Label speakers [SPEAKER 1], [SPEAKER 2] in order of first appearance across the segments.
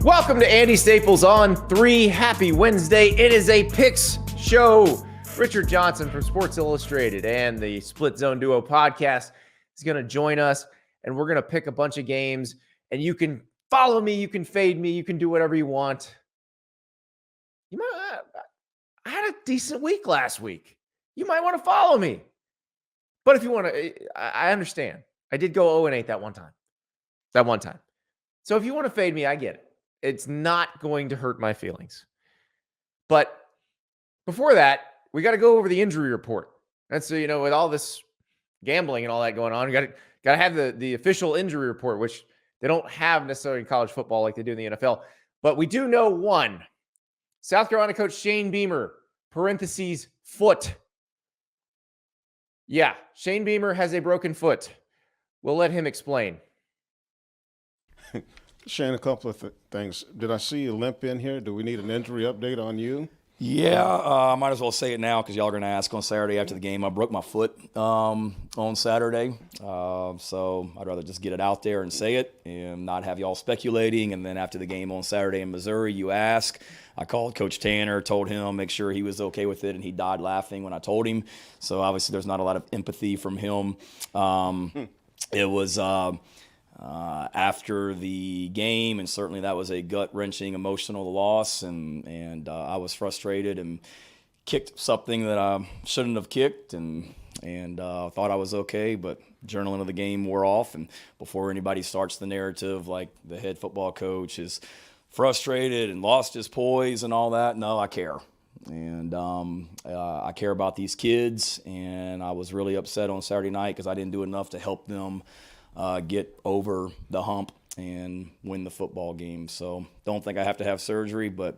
[SPEAKER 1] Welcome to Andy Staples On 3. Happy Wednesday. It is a picks show. Richard Johnson from Sports Illustrated and the Split Zone Duo podcast is going to join us, and we're going to pick a bunch of games. And you can follow me, you can fade me, you can do whatever you want. I had a decent week last week. You might want to follow me. But if you want to, I understand. I did go 0-8 that one time. So if you want to fade me, I get it. It's not going to hurt my feelings. But before that, we got to go over the injury report. That's, with all this gambling and all that going on, you got to have the official injury report, which they don't have necessarily in college football like they do in the NFL. But we do know one. South Carolina coach Shane Beamer, parentheses, foot. Yeah, Shane Beamer has a broken foot. We'll let him explain.
[SPEAKER 2] Shane, a couple of things. Did I see you limp in here? Do we need an injury update on you?
[SPEAKER 3] Yeah, I might as well say it now because y'all are going to ask on Saturday after the game. I broke my foot on Saturday, so I'd rather just get it out there and say it and not have y'all speculating. And then after the game on Saturday in Missouri, you ask. I called Coach Tanner, told him, make sure he was okay with it, and he died laughing when I told him. So obviously there's not a lot of empathy from him. It was after the game, and certainly that was a gut-wrenching emotional loss, and I was frustrated and kicked something that I shouldn't have kicked, and thought I was okay, but journaling of the game wore off, and before anybody starts the narrative like the head football coach is frustrated and lost his poise and all that, no, I care. And I care about these kids, and I was really upset on Saturday night because I didn't do enough to help them get over the hump and win the football game. So don't think I have to have surgery, but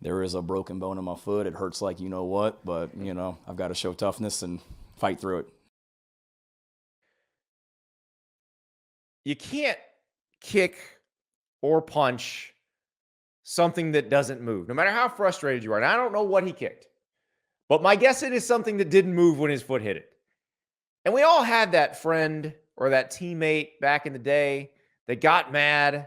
[SPEAKER 3] there is a broken bone in my foot. It hurts like you know what, but, I've got to show toughness and fight through it.
[SPEAKER 1] You can't kick or punch something that doesn't move, no matter how frustrated you are. And I don't know what he kicked, but my guess it is something that didn't move when his foot hit it. And we all had that friend or that teammate back in the day that got mad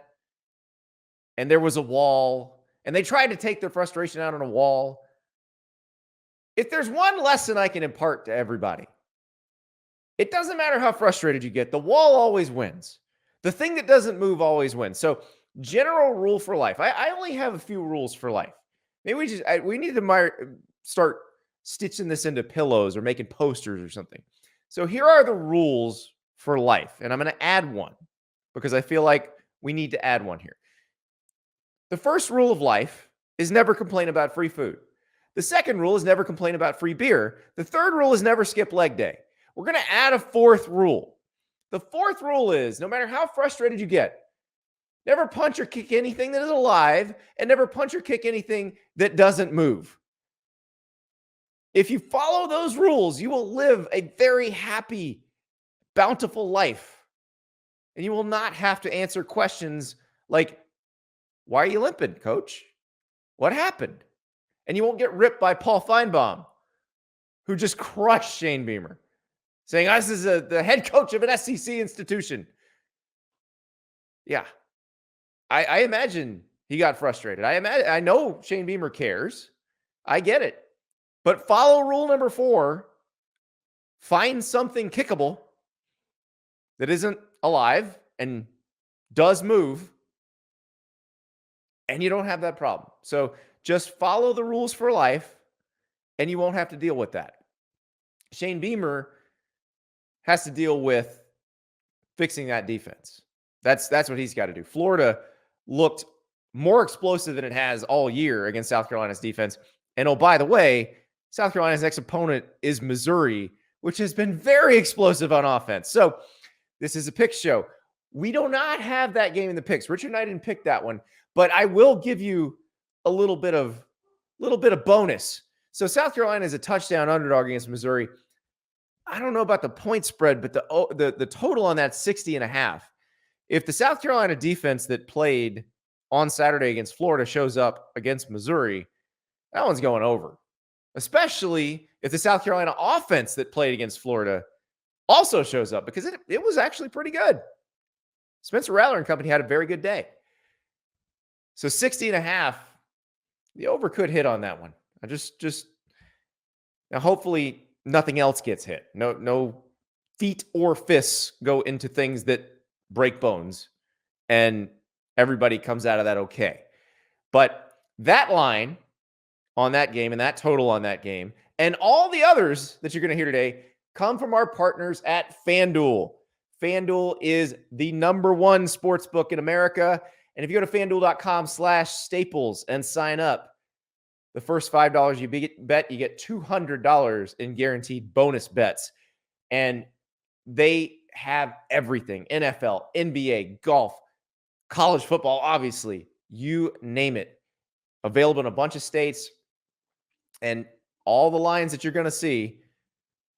[SPEAKER 1] and there was a wall and they tried to take their frustration out on a wall. If there's one lesson I can impart to everybody, it doesn't matter how frustrated you get. The wall always wins. The thing that doesn't move always wins. So general rule for life. I only have a few rules for life. Maybe we need to start stitching this into pillows or making posters or something. So here are the rules for life. And I'm going to add one because I feel like we need to add one here. The first rule of life is never complain about free food. The second rule is never complain about free beer. The third rule is never skip leg day. We're going to add a fourth rule. The fourth rule is no matter how frustrated you get, never punch or kick anything that is alive and never punch or kick anything that doesn't move. If you follow those rules, you will live a very happy, bountiful life. And you will not have to answer questions like, why are you limping, coach? What happened? And you won't get ripped by Paul Feinbaum, who just crushed Shane Beamer, saying, this is the head coach of an SEC institution. Yeah. I imagine he got frustrated. I know Shane Beamer cares. I get it. But follow rule number 4. Find something kickable that isn't alive and does move, and you don't have that problem. So just follow the rules for life, and you won't have to deal with that. Shane Beamer has to deal with fixing that defense. That's what he's got to do. Florida looked more explosive than it has all year against South Carolina's defense. And oh, by the way, South Carolina's next opponent is Missouri, which has been very explosive on offense. So this is a pick show. We do not have that game in the picks. Richard and I didn't pick that one, but I will give you a little bit of bonus. So South Carolina is a touchdown underdog against Missouri. I don't know about the point spread, but the total on that 60.5. If the South Carolina defense that played on Saturday against Florida shows up against Missouri, that one's going over. Especially if the South Carolina offense that played against Florida also shows up, because it was actually pretty good. Spencer Rattler and company had a very good day. So 60.5, the over could hit on that one. I just now hopefully nothing else gets hit. No feet or fists go into things that break bones, and everybody comes out of that okay. But that line on that game and that total on that game and all the others that you're going to hear today come from our partners at FanDuel. FanDuel is the #1 sports book in America. And if you go to FanDuel.com/Staples and sign up, the first $5 you bet, you get $200 in guaranteed bonus bets. And they have everything: NFL, NBA, golf, college football, obviously, you name it. Available in a bunch of states. And all the lines that you're going to see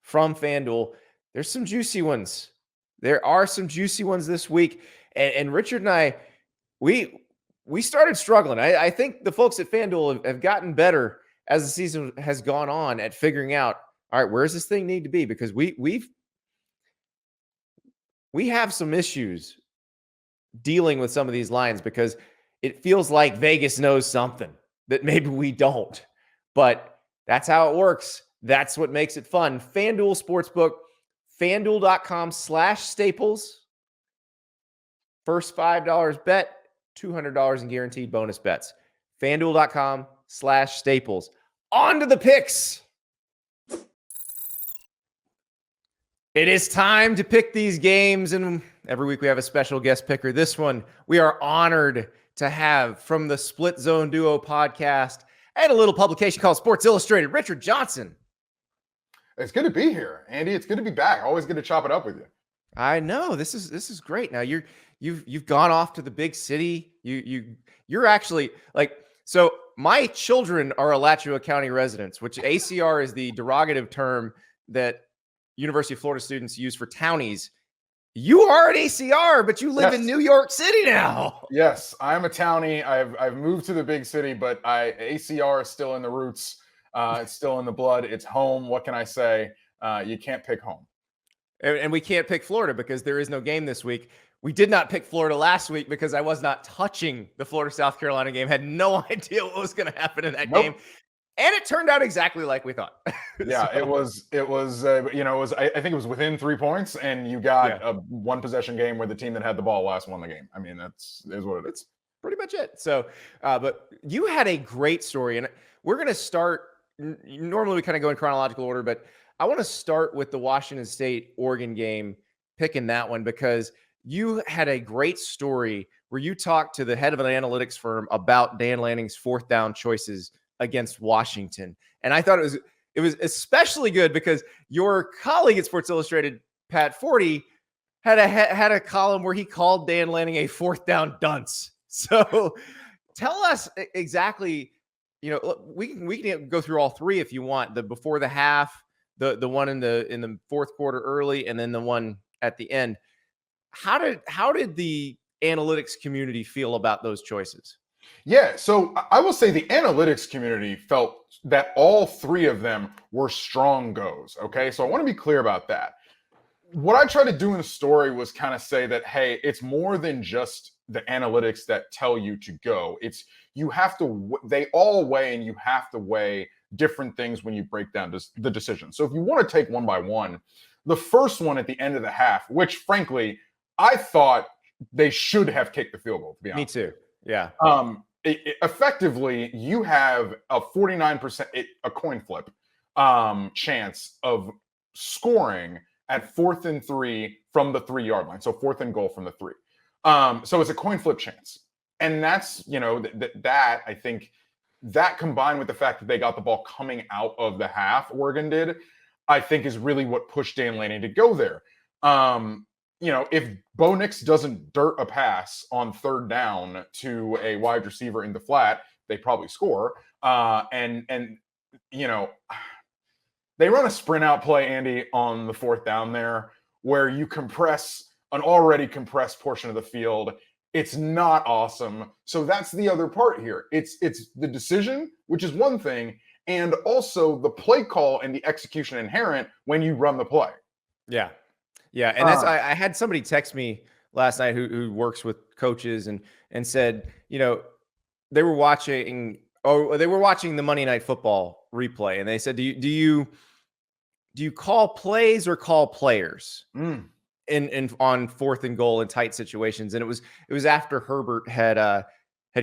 [SPEAKER 1] from FanDuel, there's some juicy ones. There are some juicy ones this week. And Richard and I, we started struggling. I think the folks at FanDuel have gotten better as the season has gone on at figuring out, all right, where's this thing need to be? Because we have some issues dealing with some of these lines because it feels like Vegas knows something that maybe we don't. But that's how it works. That's what makes it fun. FanDuel Sportsbook, FanDuel.com/Staples. First $5 bet, $200 in guaranteed bonus bets. FanDuel.com/Staples. On to the picks. It is time to pick these games, and every week we have a special guest picker. This one we are honored to have from the Split Zone Duo podcast and a little publication called Sports Illustrated, Richard Johnson.
[SPEAKER 4] It's good to be here, Andy. It's good to be back. Always good to chop it up with you.
[SPEAKER 1] I know this is great. Now you've gone off to the big city. You're actually like, so my children are Alachua County residents, which ACR is the derogative term that University of Florida students use for townies. You are an ACR, but you live in New York City now.
[SPEAKER 4] Yes, I'm a townie. I've moved to the big city, but ACR is still in the roots. It's still in the blood. It's home. What can I say? You can't pick home.
[SPEAKER 1] And we can't pick Florida because there is no game this week. We did not pick Florida last week because I was not touching the Florida-South Carolina game. Had no idea what was going to happen in that game. And it turned out exactly like we thought.
[SPEAKER 4] Yeah, so. it was I think it was within 3 points, and you got a one possession game where the team that had the ball last won the game. I mean, is what it is.
[SPEAKER 1] Pretty much it. So, but you had a great story, and we're going to start. Normally we kind of go in chronological order, but I want to start with the Washington State-Oregon game, picking that one because you had a great story where you talked to the head of an analytics firm about Dan Lanning's fourth down choices against Washington. And I thought it was especially good because your colleague at Sports Illustrated, Pat Forty, had a column where he called Dan Lanning a fourth down dunce. So tell us exactly, we can go through all three if you want, the before the half, the one in the fourth quarter early, and then the one at the end. How did the analytics community feel about those choices?
[SPEAKER 4] Yeah, so I will say the analytics community felt that all three of them were strong goes, okay? So I want to be clear about that. What I tried to do in the story was kind of say that, hey, it's more than just the analytics that tell you to go. It's they all weigh, and you have to weigh different things when you break down the decision. So if you want to take one by one, the first one at the end of the half, which frankly, I thought they should have kicked the field goal, to be honest.
[SPEAKER 1] Me too. Yeah.
[SPEAKER 4] Effectively, you have a 49%, a coin flip chance of scoring at 4th and 3 from the 3-yard line. So 4th and goal from the 3. So it's a coin flip chance. And that's, that I think that combined with the fact that they got the ball coming out of the half, Oregon did, I think is really what pushed Dan Lanning to go there. If Bo Nix doesn't dirt a pass on 3rd down to a wide receiver in the flat, they probably score. And they run a sprint out play, Andy, on the 4th down there, where you compress an already compressed portion of the field. It's not awesome. So that's the other part here. It's the decision, which is one thing, and also the play call and the execution inherent when you run the play.
[SPEAKER 1] Yeah. Yeah, and that's I had somebody text me last night who works with coaches and said, they were watching the Monday Night Football replay, and they said, do you call plays or call players in on 4th and goal in tight situations? And it was after Herbert had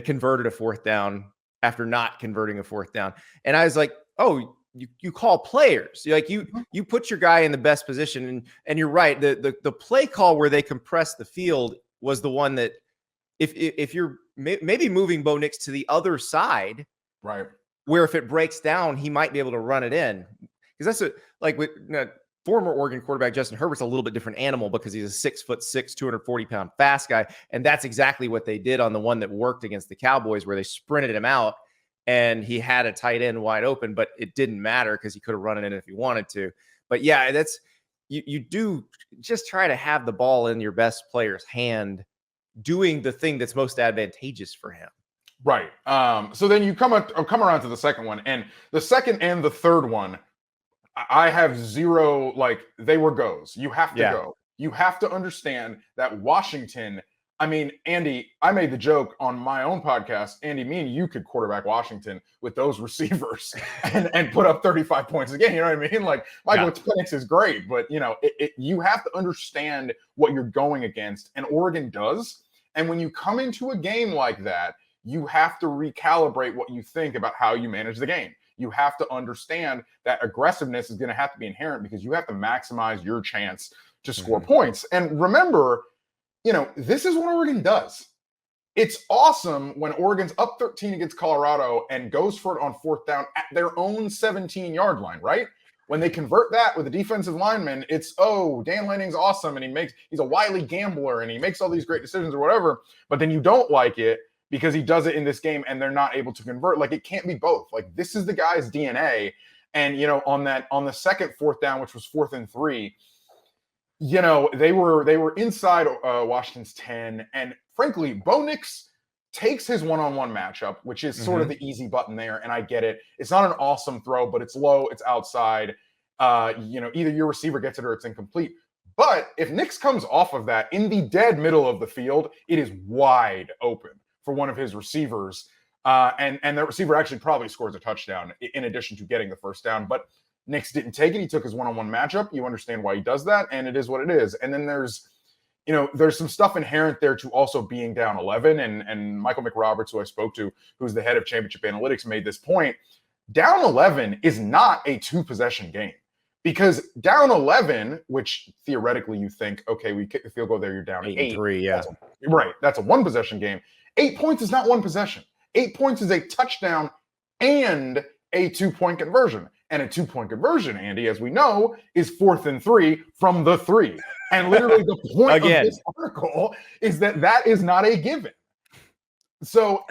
[SPEAKER 1] converted a 4th down after not converting a 4th down, and I was like, oh, you call players. You put your guy in the best position, and you're right. The play call where they compressed the field was the one that if you're maybe moving Bo Nix to the other side,
[SPEAKER 4] right,
[SPEAKER 1] where if it breaks down, he might be able to run it in, because that's with former Oregon quarterback Justin Herbert's a little bit different animal because he's a 6'6", 240-pound fast guy, and that's exactly what they did on the one that worked against the Cowboys, where they sprinted him out. And he had a tight end wide open, but it didn't matter because he could have run it in if he wanted to. But yeah, that's you do just try to have the ball in your best player's hand, doing the thing that's most advantageous for him.
[SPEAKER 4] Right. So then you come around to the second one, and the second and the third one, I have zero, they were goes. You have to go. You have to understand that Washington. I mean, Andy, I made the joke on my own podcast. Andy, me and you could quarterback Washington with those receivers and put up 35 points a game. You know what I mean? Michael Penix is great, but you have to understand what you're going against, and Oregon does. And when you come into a game like that, you have to recalibrate what you think about how you manage the game. You have to understand that aggressiveness is going to have to be inherent because you have to maximize your chance to score points. And remember, this is what Oregon does. It's awesome when Oregon's up 13 against Colorado and goes for it on 4th down at their own 17-yard line, right? When they convert that with a defensive lineman, it's, Dan Lanning's awesome, and he's a wily gambler, and he makes all these great decisions or whatever, but then you don't like it because he does it in this game and they're not able to convert. It can't be both. This is the guy's DNA. And, on the second 4th down, which was 4th and 3, they were inside Washington's 10, and frankly, Bo Nix takes his one-on-one matchup, which is sort of the easy button there, and I get it. It's not an awesome throw, but it's low, it's outside. Either your receiver gets it or it's incomplete. But if Nix comes off of that in the dead middle of the field, it is wide open for one of his receivers, and that receiver actually probably scores a touchdown in addition to getting the first down, but Nix didn't take it. He took his one-on-one matchup. You understand why he does that, and it is what it is. And then there's some stuff inherent there to also being down 11. And Michael McRoberts, who I spoke to, who's the head of championship analytics, made this point. Down 11 is not a 2-possession game, because down 11, which theoretically you think, okay, we kick the field goal there, you're down 8-3.
[SPEAKER 1] Yeah,
[SPEAKER 4] That's a 1-possession game. 8 points is not 1 possession. 8 points is a touchdown and a 2-point conversion. And a 2-point conversion, Andy, as we know, is 4th and 3 from the 3. And literally the point of this article is that is not a given. So,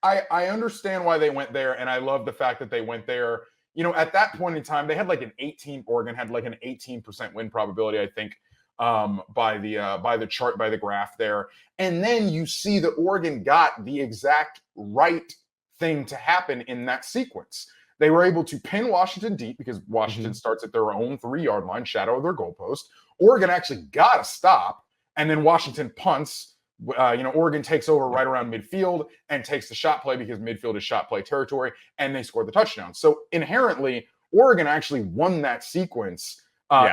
[SPEAKER 4] I understand why they went there, and I love the fact that they went there. At that point in time, they had Oregon had an 18% win probability, I think, by the graph there. And then you see that Oregon got the exact right thing to happen in that sequence. They were able to pin Washington deep because Washington starts at their own 3-yard line, shadow of their goalpost. Oregon actually got a stop, and then Washington punts. Oregon takes over right around midfield and takes the shot play because midfield is shot play territory, and they score the touchdown. So inherently, Oregon actually won that sequence,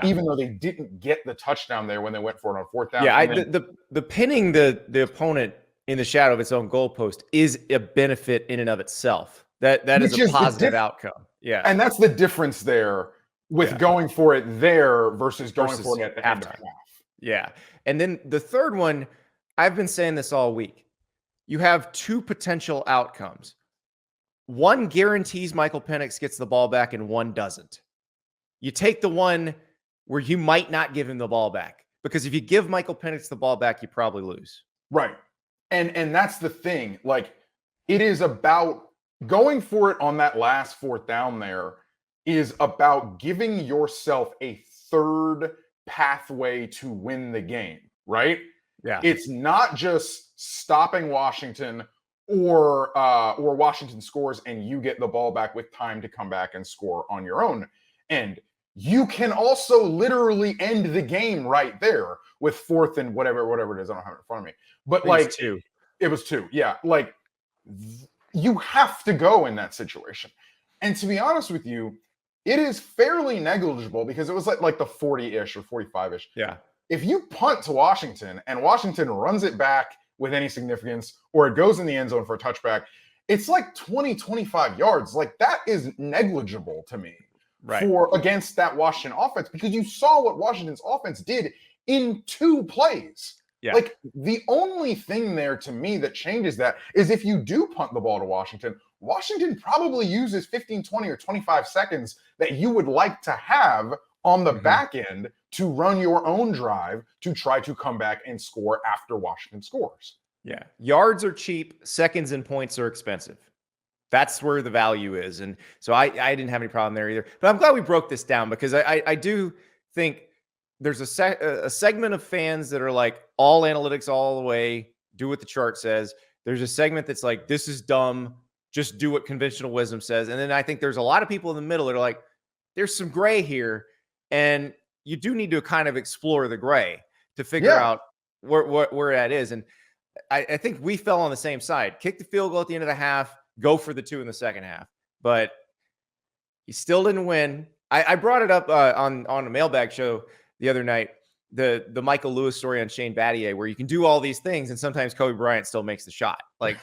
[SPEAKER 4] even though they didn't get the touchdown there when they went for it on 4th down.
[SPEAKER 1] Yeah, the pinning the opponent in the shadow of its own goalpost is a benefit in and of itself. That is a positive outcome. Yeah.
[SPEAKER 4] And that's the difference there with going for it there versus going for it at the end of half.
[SPEAKER 1] Yeah. And then the third one, I've been saying this all week. You have 2 potential outcomes. One guarantees Michael Penix gets the ball back and one doesn't. You take the one where you might not give him the ball back, because if you give Michael Penix the ball back, you probably lose.
[SPEAKER 4] Right. And that's the thing. It is about going for it on that last 4th down there is about giving yourself a third pathway to win the game, right?
[SPEAKER 1] Yeah.
[SPEAKER 4] It's not just stopping Washington or Washington scores and you get the ball back with time to come back and score on your own end. You can also literally end the game right there with 4th and whatever it is. I don't have it in front of me. But
[SPEAKER 1] it was 2.
[SPEAKER 4] It was 2. Yeah. You have to go in that situation. And to be honest with you, it is fairly negligible because it was like the 40-ish or 45-ish.
[SPEAKER 1] Yeah.
[SPEAKER 4] If you punt to Washington and Washington runs it back with any significance, or it goes in the end zone for a touchback, it's like 20, 25 yards. Like, that is negligible to me for against that Washington offense, because you saw what Washington's offense did in 2 plays.
[SPEAKER 1] Yeah.
[SPEAKER 4] Like, the only thing there to me that changes that is if you do punt the ball to Washington, Washington probably uses 15, 20, or 25 seconds that you would like to have on the back end to run your own drive to try to come back and score after Washington scores.
[SPEAKER 1] Yeah. Yards are cheap. Seconds and points are expensive. That's where the value is. And so I didn't have any problem there either. But I'm glad we broke this down, because I do think there's a segment of fans that are like, all analytics all the way, do what the chart says. There's a segment that's like, this is dumb, just do what conventional wisdom says. And then I think there's a lot of people in the middle that are like, there's some gray here, and you do need to kind of explore the gray to figure out where that is. And I think we fell on the same side. Kick the field goal at the end of the half, go for the 2 in the second half. But you still didn't win. I brought it up on a mailbag show the other night, the Michael Lewis story on Shane Battier, where you can do all these things and sometimes Kobe Bryant still makes the shot. Like,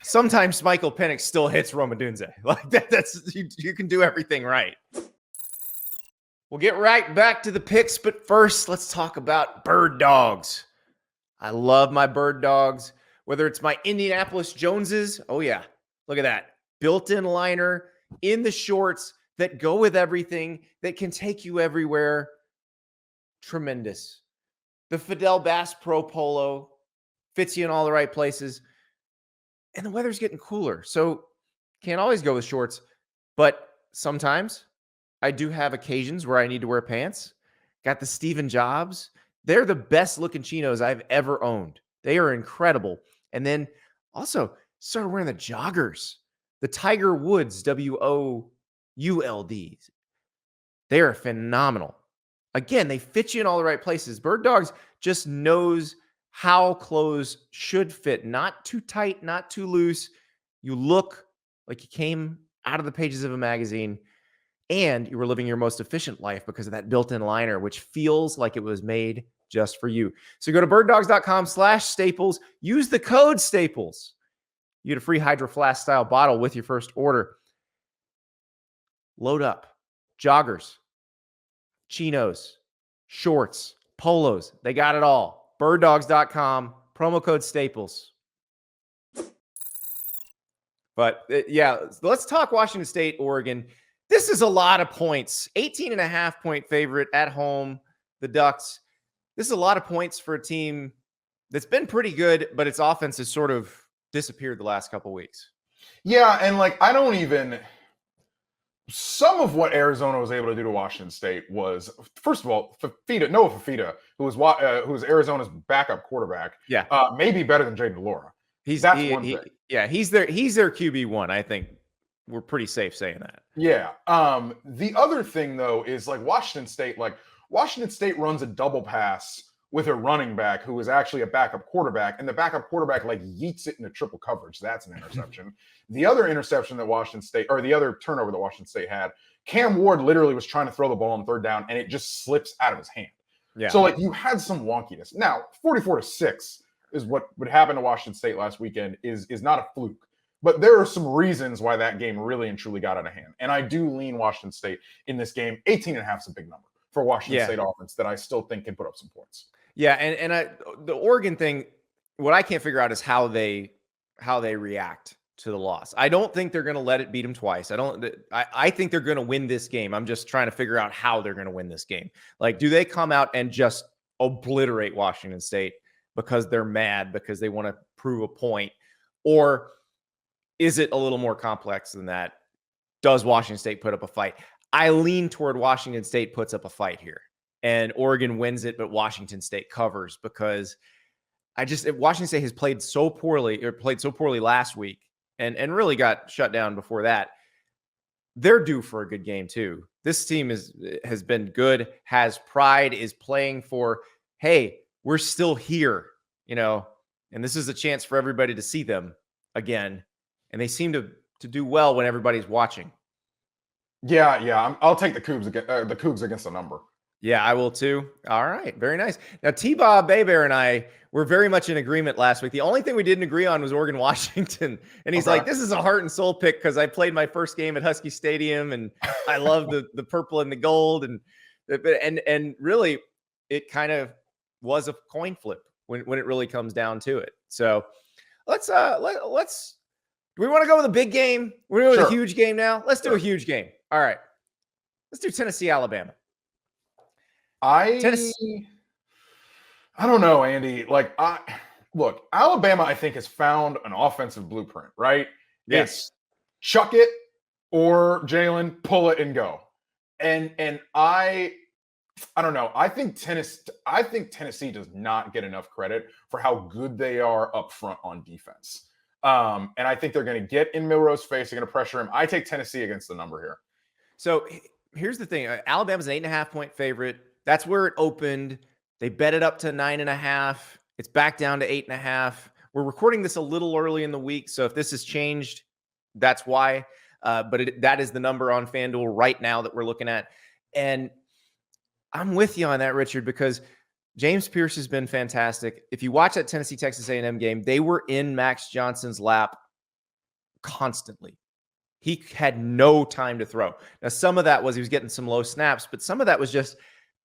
[SPEAKER 1] sometimes Michael Penix still hits Roma Dunze. Like, that's you can do everything right. We'll get right back to the picks, but first, let's talk about bird dogs. I love my bird dogs, whether it's my Indianapolis Joneses. Oh, yeah. Look at that. Built-in liner in the shorts that go with everything, that can take you everywhere. Tremendous. The Fidel Bass Pro Polo fits you in all the right places. And the weather's getting cooler, so can't always go with shorts. But sometimes I do have occasions where I need to wear pants. Got the Steven Jobs. They're the best looking chinos I've ever owned. They are incredible. And then also started wearing the joggers, the Tiger Woods WOULDs. They are phenomenal. Again, they fit you in all the right places. Bird Dogs just knows how clothes should fit. Not too tight, not too loose. You look like you came out of the pages of a magazine, and you were living your most efficient life because of that built-in liner, which feels like it was made just for you. So go to birddogs.com/staples. Use the code Staples. You get a free Hydro Flask style bottle with your first order. Load up. Joggers, chinos, shorts, polos. They got it all. Birddogs.com. Promo code Staples. But yeah, let's talk Washington State, Oregon. This is a lot of points. 18.5 point favorite at home. The Ducks. This is a lot of points for a team that's been pretty good, but its offense has sort of disappeared the last couple weeks.
[SPEAKER 4] Yeah, and like, some of what Arizona was able to do to Washington State was, first of all, Noah Fafita, who was Arizona's backup quarterback, maybe better than Jaden Delora.
[SPEAKER 1] He's their QB1. I think we're pretty safe saying that.
[SPEAKER 4] Yeah. The other thing though is like Washington State runs a double pass with a running back who is actually a backup quarterback, and the backup quarterback like yeets it into triple coverage. That's an interception. The other interception that the other turnover that Washington State had, Cam Ward literally was trying to throw the ball on 3rd down and it just slips out of his hand. Yeah. So like, you had some wonkiness. Now, 44-6 is what would happen to Washington State last weekend is not a fluke. But there are some reasons why that game really and truly got out of hand. And I do lean Washington State in this game. 18.5 is a big number for Washington State offense that I still think can put up some points.
[SPEAKER 1] Yeah, and the Oregon thing, what I can't figure out is how they react to the loss. I don't think they're going to let it beat them twice. I think they're going to win this game. I'm just trying to figure out how they're going to win this game. Like, do they come out and just obliterate Washington State because they're mad because they want to prove a point? Or is it a little more complex than that? Does Washington State put up a fight? I lean toward Washington State puts up a fight here, and Oregon wins it, but Washington State covers, because Washington State has played so poorly last week and really got shut down before that. They're due for a good game too. This team has been good, has pride, is playing for, hey, we're still here, and this is a chance for everybody to see them again. and they seem to do well when everybody's watching.
[SPEAKER 4] Yeah. I'll take the Cougs against the number.
[SPEAKER 1] Yeah, I will too. All right. Very nice. Now, T-Bob Baybear and I were very much in agreement last week. The only thing we didn't agree on was Oregon, Washington. And he's like, this is a heart and soul pick because I played my first game at Husky Stadium and I love the purple and the gold. And really, it kind of was a coin flip when it really comes down to it. So let's do we want to go with a big game? We're going with a huge game now. Let's do a huge game. All right. Let's do Tennessee, Alabama.
[SPEAKER 4] I don't know, Andy. Look, Alabama, I think, has found an offensive blueprint, right?
[SPEAKER 1] Yes.
[SPEAKER 4] It's chuck it or Jalen, pull it and go. And I don't know. I think Tennessee does not get enough credit for how good they are up front on defense. And I think they're going to get in Milroe's face. They're going to pressure him. I take Tennessee against the number here.
[SPEAKER 1] So here's the thing. Alabama's an 8.5-point favorite. That's where it opened. They bet it up to 9.5. It's back down to 8.5. We're recording this a little early in the week, so if this has changed, that's why. But that is the number on FanDuel right now that we're looking at. And I'm with you on that, Richard, because James Pierce has been fantastic. If you watch that Tennessee-Texas A&M game, they were in Max Johnson's lap constantly. He had no time to throw. Now, some of that was he was getting some low snaps, but some of that was just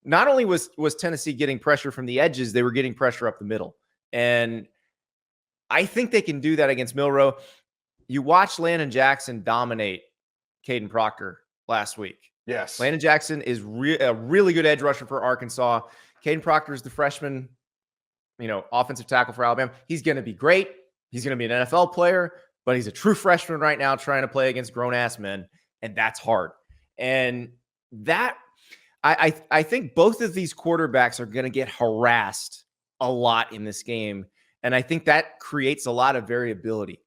[SPEAKER 1] not only was Tennessee getting pressure from the edges, they were getting pressure up the middle. And I think they can do that against Milroe. You watched Landon Jackson dominate Caden Proctor last week.
[SPEAKER 4] Yes.
[SPEAKER 1] Landon Jackson is a really good edge rusher for Arkansas. Caden Proctor is the freshman, offensive tackle for Alabama. He's going to be great. He's going to be an NFL player, but he's a true freshman right now trying to play against grown-ass men, and that's hard. And that I think both of these quarterbacks are going to get harassed a lot in this game, and I think that creates a lot of variability,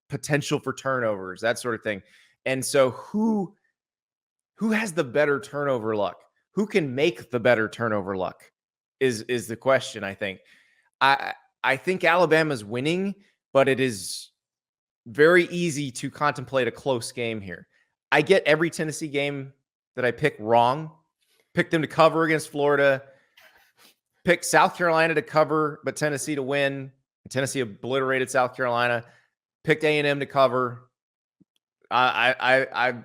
[SPEAKER 1] potential for turnovers, that sort of thing. And so who has the better turnover luck? Who can make the better turnover luck is the question, I think. I think Alabama's winning, but it is very easy to contemplate a close game here. I get every Tennessee game that I pick wrong. Pick them to cover against Florida. Pick South Carolina to cover, but Tennessee to win. Tennessee obliterated South Carolina. Picked A&M to cover. My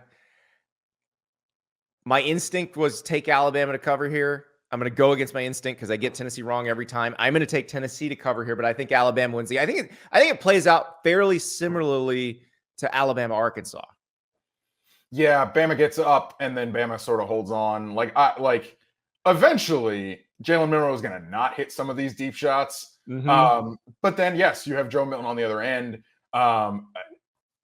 [SPEAKER 1] instinct was take Alabama to cover here. I'm going to go against my instinct because I get Tennessee wrong every time. I'm going to take Tennessee to cover here, but I think Alabama wins. I think it plays out fairly similarly to Alabama-Arkansas.
[SPEAKER 4] Yeah, Bama gets up and then Bama sort of holds on. Eventually, Jalen Milroe is going to not hit some of these deep shots. Mm-hmm. But then, yes, you have Joe Milton on the other end. I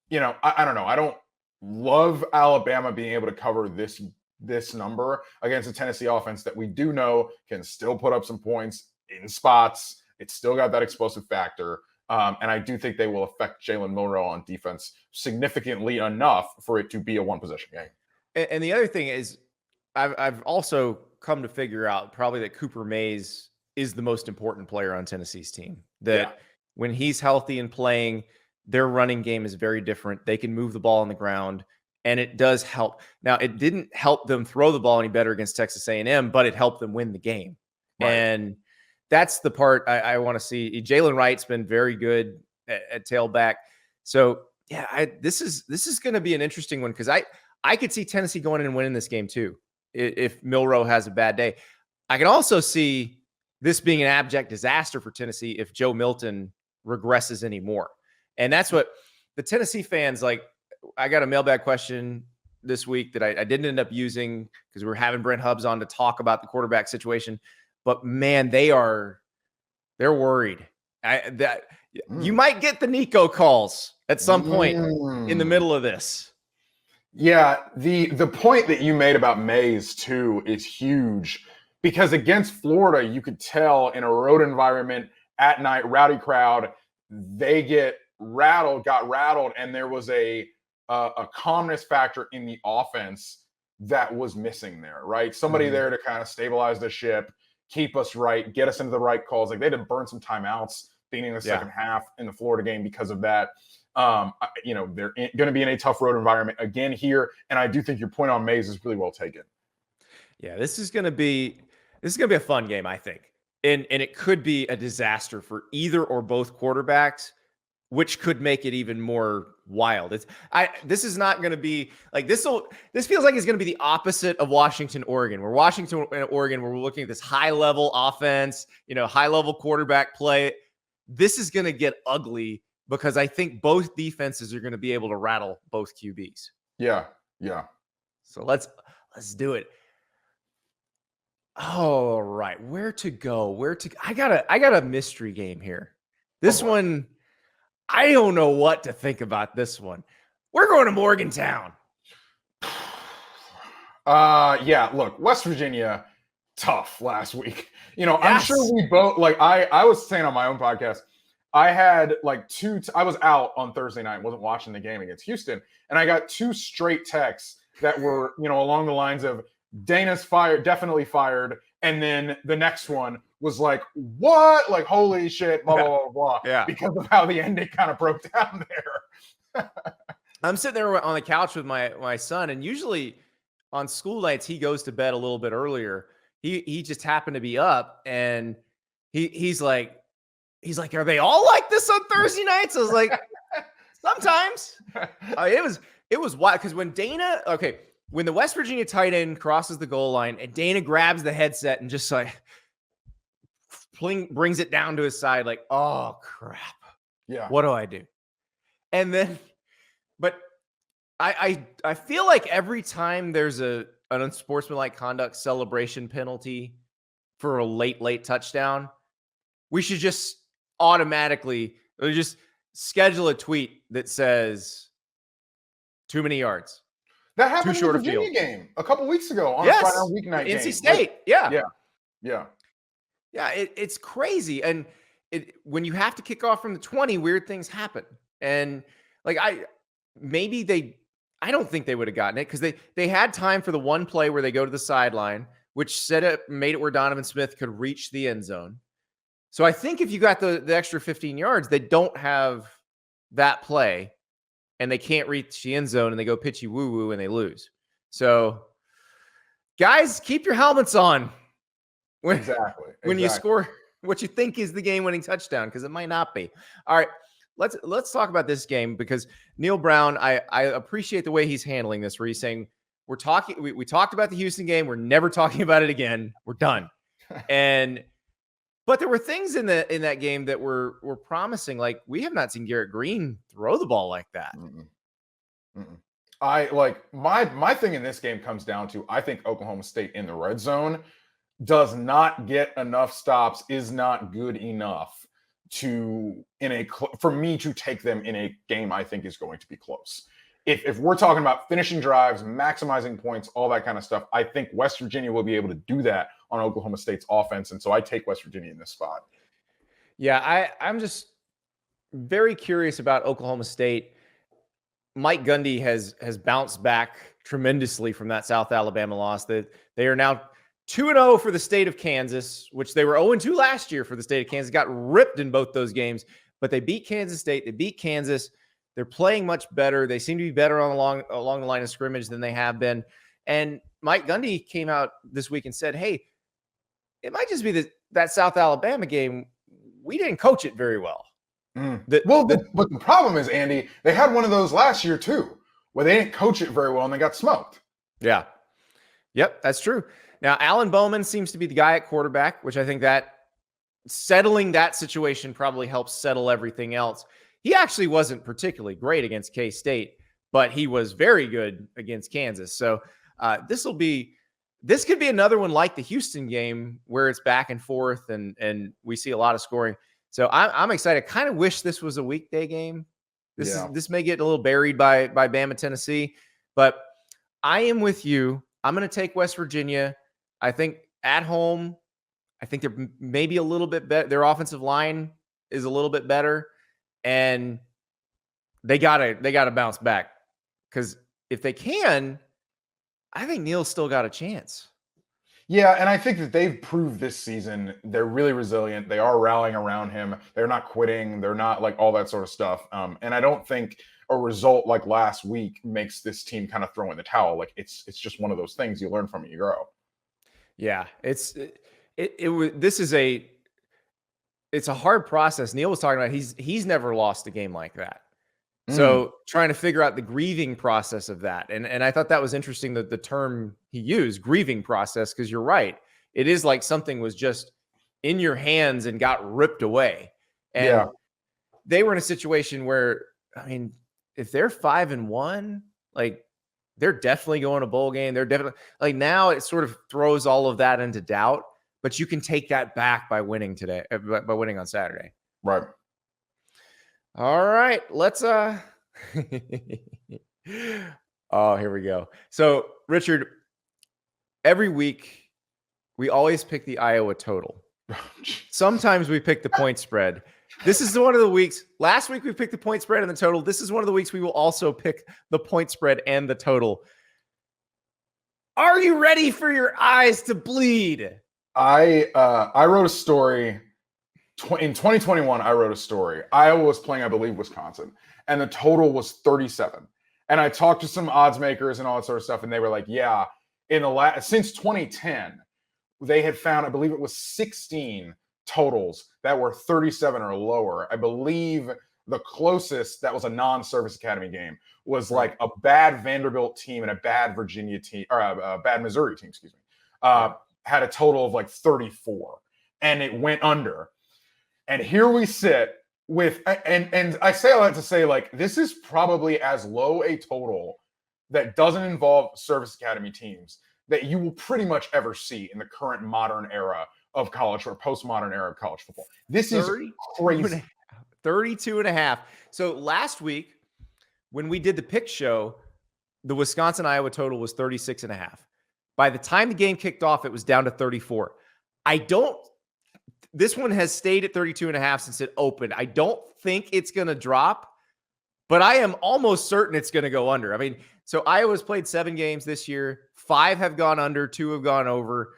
[SPEAKER 4] don't know. I don't love Alabama being able to cover this number against a Tennessee offense that we do know can still put up some points in spots. It's still got that explosive factor. And I do think they will affect Jalen Milroe on defense significantly enough for it to be a one-possession game.
[SPEAKER 1] And the other thing is, I've also come to figure out probably that Cooper Mays is the most important player on Tennessee's team. That when he's healthy and playing, their running game is very different. They can move the ball on the ground, and it does help. Now, it didn't help them throw the ball any better against Texas A&M, but it helped them win the game. Right. And that's the part I want to see. Jalen Wright's been very good at tailback. So, yeah, this is going to be an interesting one because I could see Tennessee going in and winning this game too if Milroe has a bad day. I can also see this being an abject disaster for Tennessee if Joe Milton regresses anymore. And that's what the Tennessee fans like. I got a mailbag question this week that I didn't end up using because we were having Brent Hubbs on to talk about the quarterback situation. But man, they're worried. You might get the Nico calls at some point in the middle of this.
[SPEAKER 4] Yeah, the point that you made about Mays too is huge because against Florida, you could tell in a road environment at night, rowdy crowd, they got rattled, and there was a calmness factor in the offense that was missing there, right? Somebody there to kind of stabilize the ship, keep us right, get us into the right calls. Like they had to burn some timeouts beginning of the second half in the Florida game because of that. They're going to be in a tough road environment again here, and I do think your point on Mays is really well taken.
[SPEAKER 1] Yeah, this is going to be a fun game, I think. And it could be a disaster for either or both quarterbacks, which could make it even more wild. This is not going to be like this feels like it's going to be the opposite of Washington, Oregon. Where Washington and Oregon, where we're looking at this high-level offense, high-level quarterback play. This is going to get ugly because I think both defenses are going to be able to rattle both QBs.
[SPEAKER 4] Yeah.
[SPEAKER 1] So let's do it. All right, where to go? I got a mystery game here. This one, I don't know what to think about this one. We're going to Morgantown.
[SPEAKER 4] Look, West Virginia, tough last week.
[SPEAKER 1] Yes.
[SPEAKER 4] I'm sure we both, I was saying on my own podcast, I had I was out on Thursday night, wasn't watching the game against Houston, and I got 2 straight texts that were, along the lines of, Dana's fired, definitely fired. And then the next one was like, what? Like, holy shit, blah, blah, blah, blah.
[SPEAKER 1] Yeah.
[SPEAKER 4] Because of how the ending kind of broke down there.
[SPEAKER 1] I'm sitting there on the couch with my son, and usually on school nights, he goes to bed a little bit earlier. He just happened to be up, and he's like, are they all like this on Thursday nights? I was like, sometimes. It was wild because when the West Virginia tight end crosses the goal line and Dana grabs the headset and just brings it down to his side, like, oh crap.
[SPEAKER 4] Yeah.
[SPEAKER 1] What do I do? And then, but I feel like every time there's an unsportsmanlike conduct celebration penalty for a late touchdown, we should just automatically just schedule a tweet that says too many yards.
[SPEAKER 4] That happened
[SPEAKER 1] Too short
[SPEAKER 4] in the
[SPEAKER 1] a
[SPEAKER 4] Virginia
[SPEAKER 1] field.
[SPEAKER 4] game a couple weeks ago on a Friday weeknight game.
[SPEAKER 1] NC State. Yeah.
[SPEAKER 4] Yeah.
[SPEAKER 1] It's crazy. And when you have to kick off from the 20, weird things happen. And I don't think they would have gotten it because they had time for the one play where they go to the sideline, which made it where Donovan Smith could reach the end zone. So I think if you got the extra 15 yards, they don't have that play and they can't reach the end zone and they go pitchy woo-woo and they lose. So guys, keep your helmets on when you score what you think is the game-winning touchdown, because it might not be. All right, let's talk about this game, because Neil Brown, I appreciate the way he's handling this, where he's saying we talked about the Houston game, we're never talking about it again, we're done. But there were things in that game that were promising. Like, we have not seen Garrett Green throw the ball like that.
[SPEAKER 4] My thing in this game comes down to, I think Oklahoma State in the red zone does not get enough stops, is not good enough for me to take them in a game I think is going to be close. If we're talking about finishing drives, maximizing points, all that kind of stuff, I think West Virginia will be able to do that on Oklahoma State's offense. And so I take West Virginia in this spot.
[SPEAKER 1] Yeah, I'm just very curious about Oklahoma State. Mike Gundy has bounced back tremendously from that South Alabama loss. That they are now 2-0 for the state of Kansas, which they were 0-2 last year for the state of Kansas. Got ripped in both those games, but they beat Kansas State. They beat Kansas. They're playing much better. They seem to be better along the line of scrimmage than they have been. And Mike Gundy came out this week and said, hey, it might just be that South Alabama game, we didn't coach it very well.
[SPEAKER 4] But the problem is, Andy, they had one of those last year too, where they didn't coach it very well and they got smoked.
[SPEAKER 1] Yeah. Yep, that's true. Now, Alan Bowman seems to be the guy at quarterback, which I think that settling that situation probably helps settle everything else. He actually wasn't particularly great against K-State, but he was very good against Kansas. So this could be another one like the Houston game, where it's back and forth and we see a lot of scoring. So I'm excited. Kind of wish this was a weekday game. This may get a little buried by Bama, Tennessee, but I am with you. I'm going to take West Virginia. I think at home, I think they're maybe a little bit better. Their offensive line is a little bit better, and they gotta bounce back, because if they can, I think Neil's still got a chance.
[SPEAKER 4] Yeah, and I think that they've proved this season they're really resilient. They are rallying around him. They're not quitting. They're not like all that sort of stuff. And I don't think a result like last week makes this team kind of throw in the towel. Like it's just one of those things you learn from it, you grow.
[SPEAKER 1] Yeah, it's a hard process. Neil was talking about he's never lost a game like that. So trying to figure out the grieving process of that. And I thought that was interesting that the term he used, grieving process, because you're right. It is like something was just in your hands and got ripped away. And they were in a situation where, I mean, if they're 5-1, like they're definitely going to bowl game. They're definitely like now it sort of throws all of that into doubt, but you can take that back by winning today, by winning on Saturday.
[SPEAKER 4] Right.
[SPEAKER 1] All right, let's oh, here we go. So, Richard, every week we always pick the Iowa total. Sometimes we pick the point spread. This is one of the weeks. Last week we picked the point spread and the total. This is one of the weeks we will also pick the point spread and the total. Are you ready for your eyes to bleed?
[SPEAKER 4] I wrote a story in 2021. I wrote a story. Iowa was playing, I believe, Wisconsin, and the total was 37. And I talked to some odds makers and all that sort of stuff, and they were like, "Yeah, since 2010, they had found, I believe, it was 16 totals that were 37 or lower. I believe the closest that was a non-Service Academy game was like a bad Vanderbilt team and a bad Virginia team, or a bad Missouri team, excuse me, had a total of like 34, and it went under." And here we sit with, and I say all that to say, like, this is probably as low a total that doesn't involve Service Academy teams that you will pretty much ever see in the current modern era of college or postmodern era of college football. This is crazy.
[SPEAKER 1] 32.5. So last week, when we did the pick show, the Wisconsin-Iowa total was 36.5. By the time the game kicked off, it was down to 34. This one has stayed at 32.5 since it opened. I don't think it's going to drop, but I am almost certain it's going to go under. I mean, so Iowa's played 7 games this year. 5 have gone under, 2 have gone over.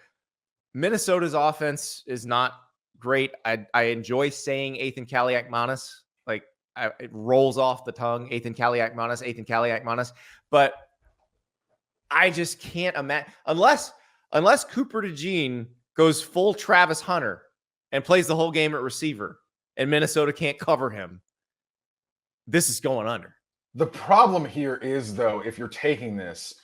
[SPEAKER 1] Minnesota's offense is not great. I enjoy saying Ethan Kaliakmanis. Like, it rolls off the tongue. Ethan Kaliakmanis. But I just can't imagine, unless Cooper DeJean goes full Travis Hunter and plays the whole game at receiver, and Minnesota can't cover him, this is going under.
[SPEAKER 4] The problem here is, though, if you're taking this,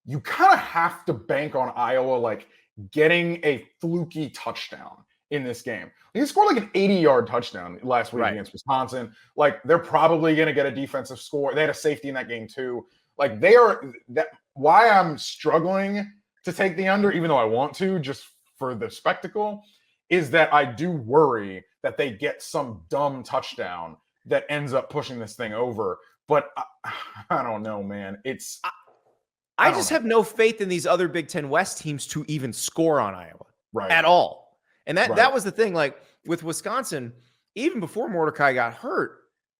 [SPEAKER 4] you kind of have to bank on Iowa, like, getting a fluky touchdown in this game. He scored like an 80-yard touchdown last week against Wisconsin. Like, they're probably going to get a defensive score. They had a safety in that game, too. Like, why I'm struggling to take the under, even though I want to, just for the spectacle, is that I do worry that they get some dumb touchdown that ends up pushing this thing over. But I don't know, man.
[SPEAKER 1] I just have no faith in these other Big Ten West teams to even score on Iowa at all. And that was the thing. Like, with Wisconsin, even before Mordecai got hurt,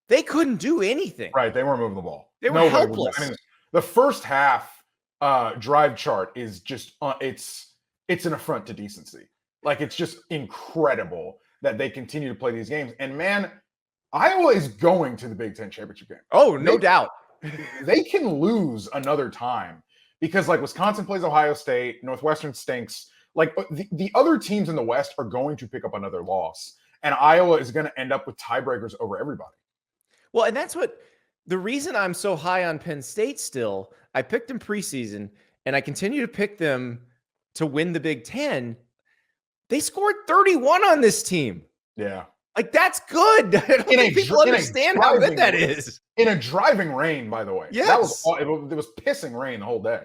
[SPEAKER 1] they couldn't do anything.
[SPEAKER 4] Right. They weren't moving the ball.
[SPEAKER 1] They were helpless.
[SPEAKER 4] I mean, the first half drive chart is just it's an affront to decency. Like, it's just incredible that they continue to play these games. And, man, Iowa is going to the Big Ten championship game.
[SPEAKER 1] Oh, no doubt.
[SPEAKER 4] They can lose another time because, like, Wisconsin plays Ohio State, Northwestern stinks. Like, the other teams in the West are going to pick up another loss, and Iowa is going to end up with tiebreakers over everybody.
[SPEAKER 1] Well, and that's the reason I'm so high on Penn State still. I picked them preseason, and I continue to pick them to win the Big Ten. They scored 31 on this team.
[SPEAKER 4] Yeah.
[SPEAKER 1] Like, that's good. I don't think people understand how good that is.
[SPEAKER 4] In a driving rain, by the way.
[SPEAKER 1] Yes.
[SPEAKER 4] It was pissing rain the whole day.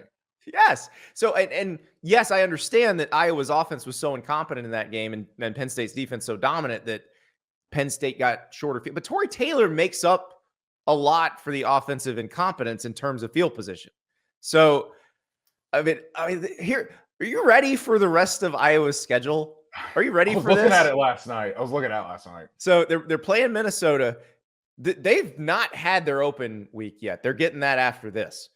[SPEAKER 1] Yes. So, and yes, I understand that Iowa's offense was so incompetent in that game, and Penn State's defense so dominant that Penn State got shorter field. But Torrey Taylor makes up a lot for the offensive incompetence in terms of field position. So, I mean, here, are you ready for the rest of Iowa's schedule? Are you ready for this?
[SPEAKER 4] I was looking at it last night.
[SPEAKER 1] So they're playing Minnesota. They've not had their open week yet. They're getting that after this.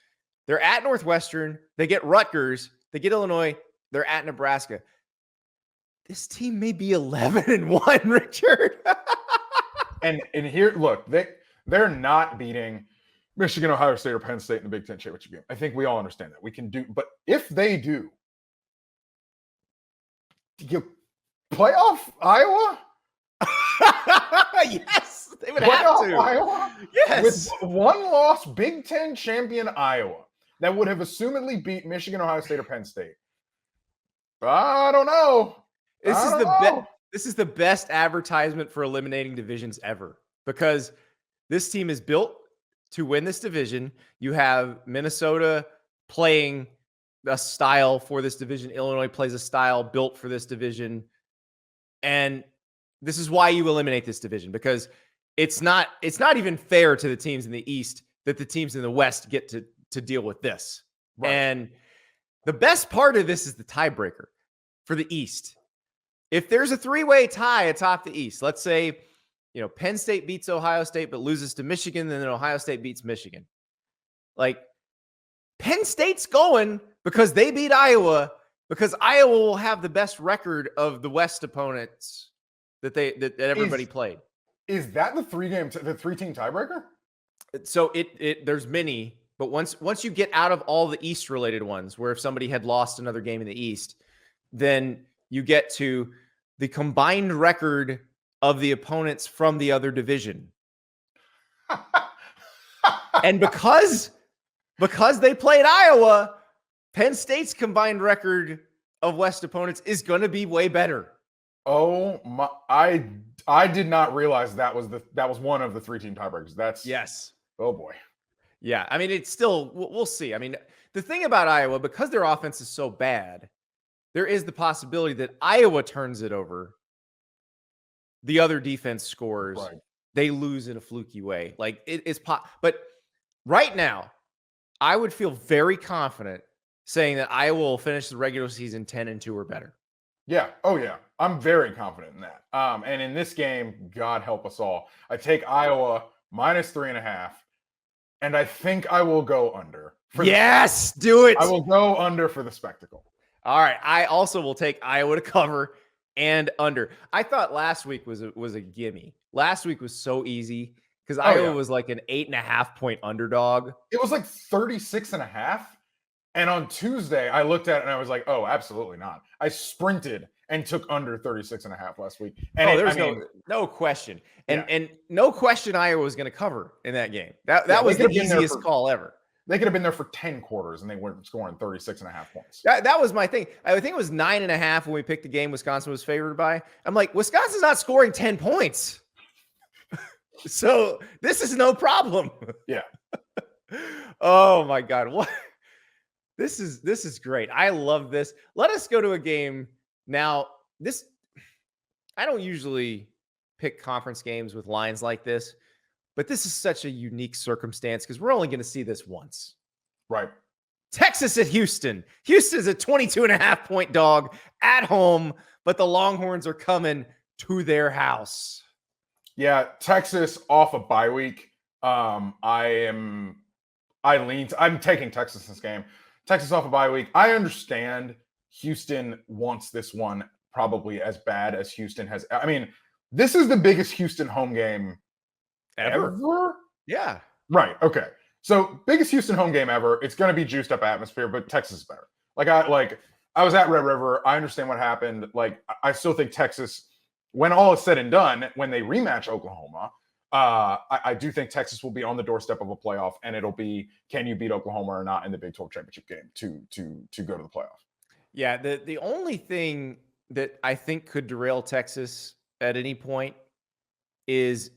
[SPEAKER 1] They're at Northwestern. They get Rutgers. They get Illinois. They're at Nebraska. This team may be 11-1, Richard.
[SPEAKER 4] And here, look, they're not beating Michigan, Ohio State, or Penn State in the Big Ten championship game. I think we all understand that. We can do, but if they do, you playoff Iowa?
[SPEAKER 1] Yes, they would have to.
[SPEAKER 4] Iowa?
[SPEAKER 1] Yes.
[SPEAKER 4] With one loss, Big Ten champion Iowa that would have assumedly beat Michigan, Ohio State, or Penn State. I don't know.
[SPEAKER 1] This is the best advertisement for eliminating divisions ever, because this team is built to win this division. You have Minnesota playing a style for this division. Illinois plays a style built for this division. And this is why you eliminate this division, because it's not even fair to the teams in the East that the teams in the West get to deal with this. Right. And the best part of this is the tiebreaker for the East. If there's a three-way tie atop the East, let's say, Penn State beats Ohio State but loses to Michigan, and then Ohio State beats Michigan. Like, Penn State's going because they beat Iowa, because Iowa will have the best record of the West opponents that everybody played.
[SPEAKER 4] Is that the three-team tiebreaker?
[SPEAKER 1] So there's many, but once you get out of all the East related ones, where if somebody had lost another game in the East, then you get to the combined record of the opponents from the other division. And because they played Iowa, Penn State's combined record of West opponents is going to be way better.
[SPEAKER 4] Oh my! I did not realize that was one of the three-team tiebreakers.
[SPEAKER 1] Yes.
[SPEAKER 4] Oh boy.
[SPEAKER 1] Yeah, I mean, it's still, we'll see. I mean, the thing about Iowa, because their offense is so bad, there is the possibility that Iowa turns it over. The other defense scores. Right. They lose in a fluky way. Like, it is but right now, I would feel very confident saying that Iowa will finish the regular season 10-2 or better.
[SPEAKER 4] Yeah. Oh yeah. I'm very confident in that. And in this game, God help us all, I take Iowa -3.5, and I think I will go under.
[SPEAKER 1] Yes, do it.
[SPEAKER 4] I will go under for the spectacle.
[SPEAKER 1] All right. I also will take Iowa to cover and under. I thought last week was a gimme. Last week was so easy because Iowa was like an 8.5 point underdog.
[SPEAKER 4] It was like 36.5. And on Tuesday, I looked at it and I was like, oh, absolutely not. I sprinted and took under 36.5 last week. And
[SPEAKER 1] there's no question. And no question Iowa was going to cover in that game. That was the easiest call ever.
[SPEAKER 4] They could have been there for 10 quarters and they weren't scoring 36.5 points.
[SPEAKER 1] That was my thing. I think it was 9.5 when we picked the game Wisconsin was favored by. I'm like, Wisconsin's not scoring 10 points. So this is no problem.
[SPEAKER 4] Yeah.
[SPEAKER 1] Oh my God. What? This is great. I love this. Let us go to a game now. I don't usually pick conference games with lines like this, but this is such a unique circumstance because we're only going to see this once.
[SPEAKER 4] Right.
[SPEAKER 1] Texas at Houston. Houston's a 22.5 point dog at home, but the Longhorns are coming to their house.
[SPEAKER 4] Yeah, Texas off a bye week. I'm taking Texas this game. Texas off a bye week. I understand Houston wants this one probably as bad as Houston has. I mean, this is the biggest Houston home game ever?
[SPEAKER 1] Yeah.
[SPEAKER 4] Right. Okay. So biggest Houston home game ever. It's going to be juiced up atmosphere, but Texas is better. I was at Red River. I understand what happened. I still think Texas, when all is said and done, when they rematch Oklahoma, I do think Texas will be on the doorstep of a playoff, and it'll be, can you beat Oklahoma or not in the Big 12 championship game to go to the playoff?
[SPEAKER 1] Yeah, the only thing that I think could derail Texas at any point is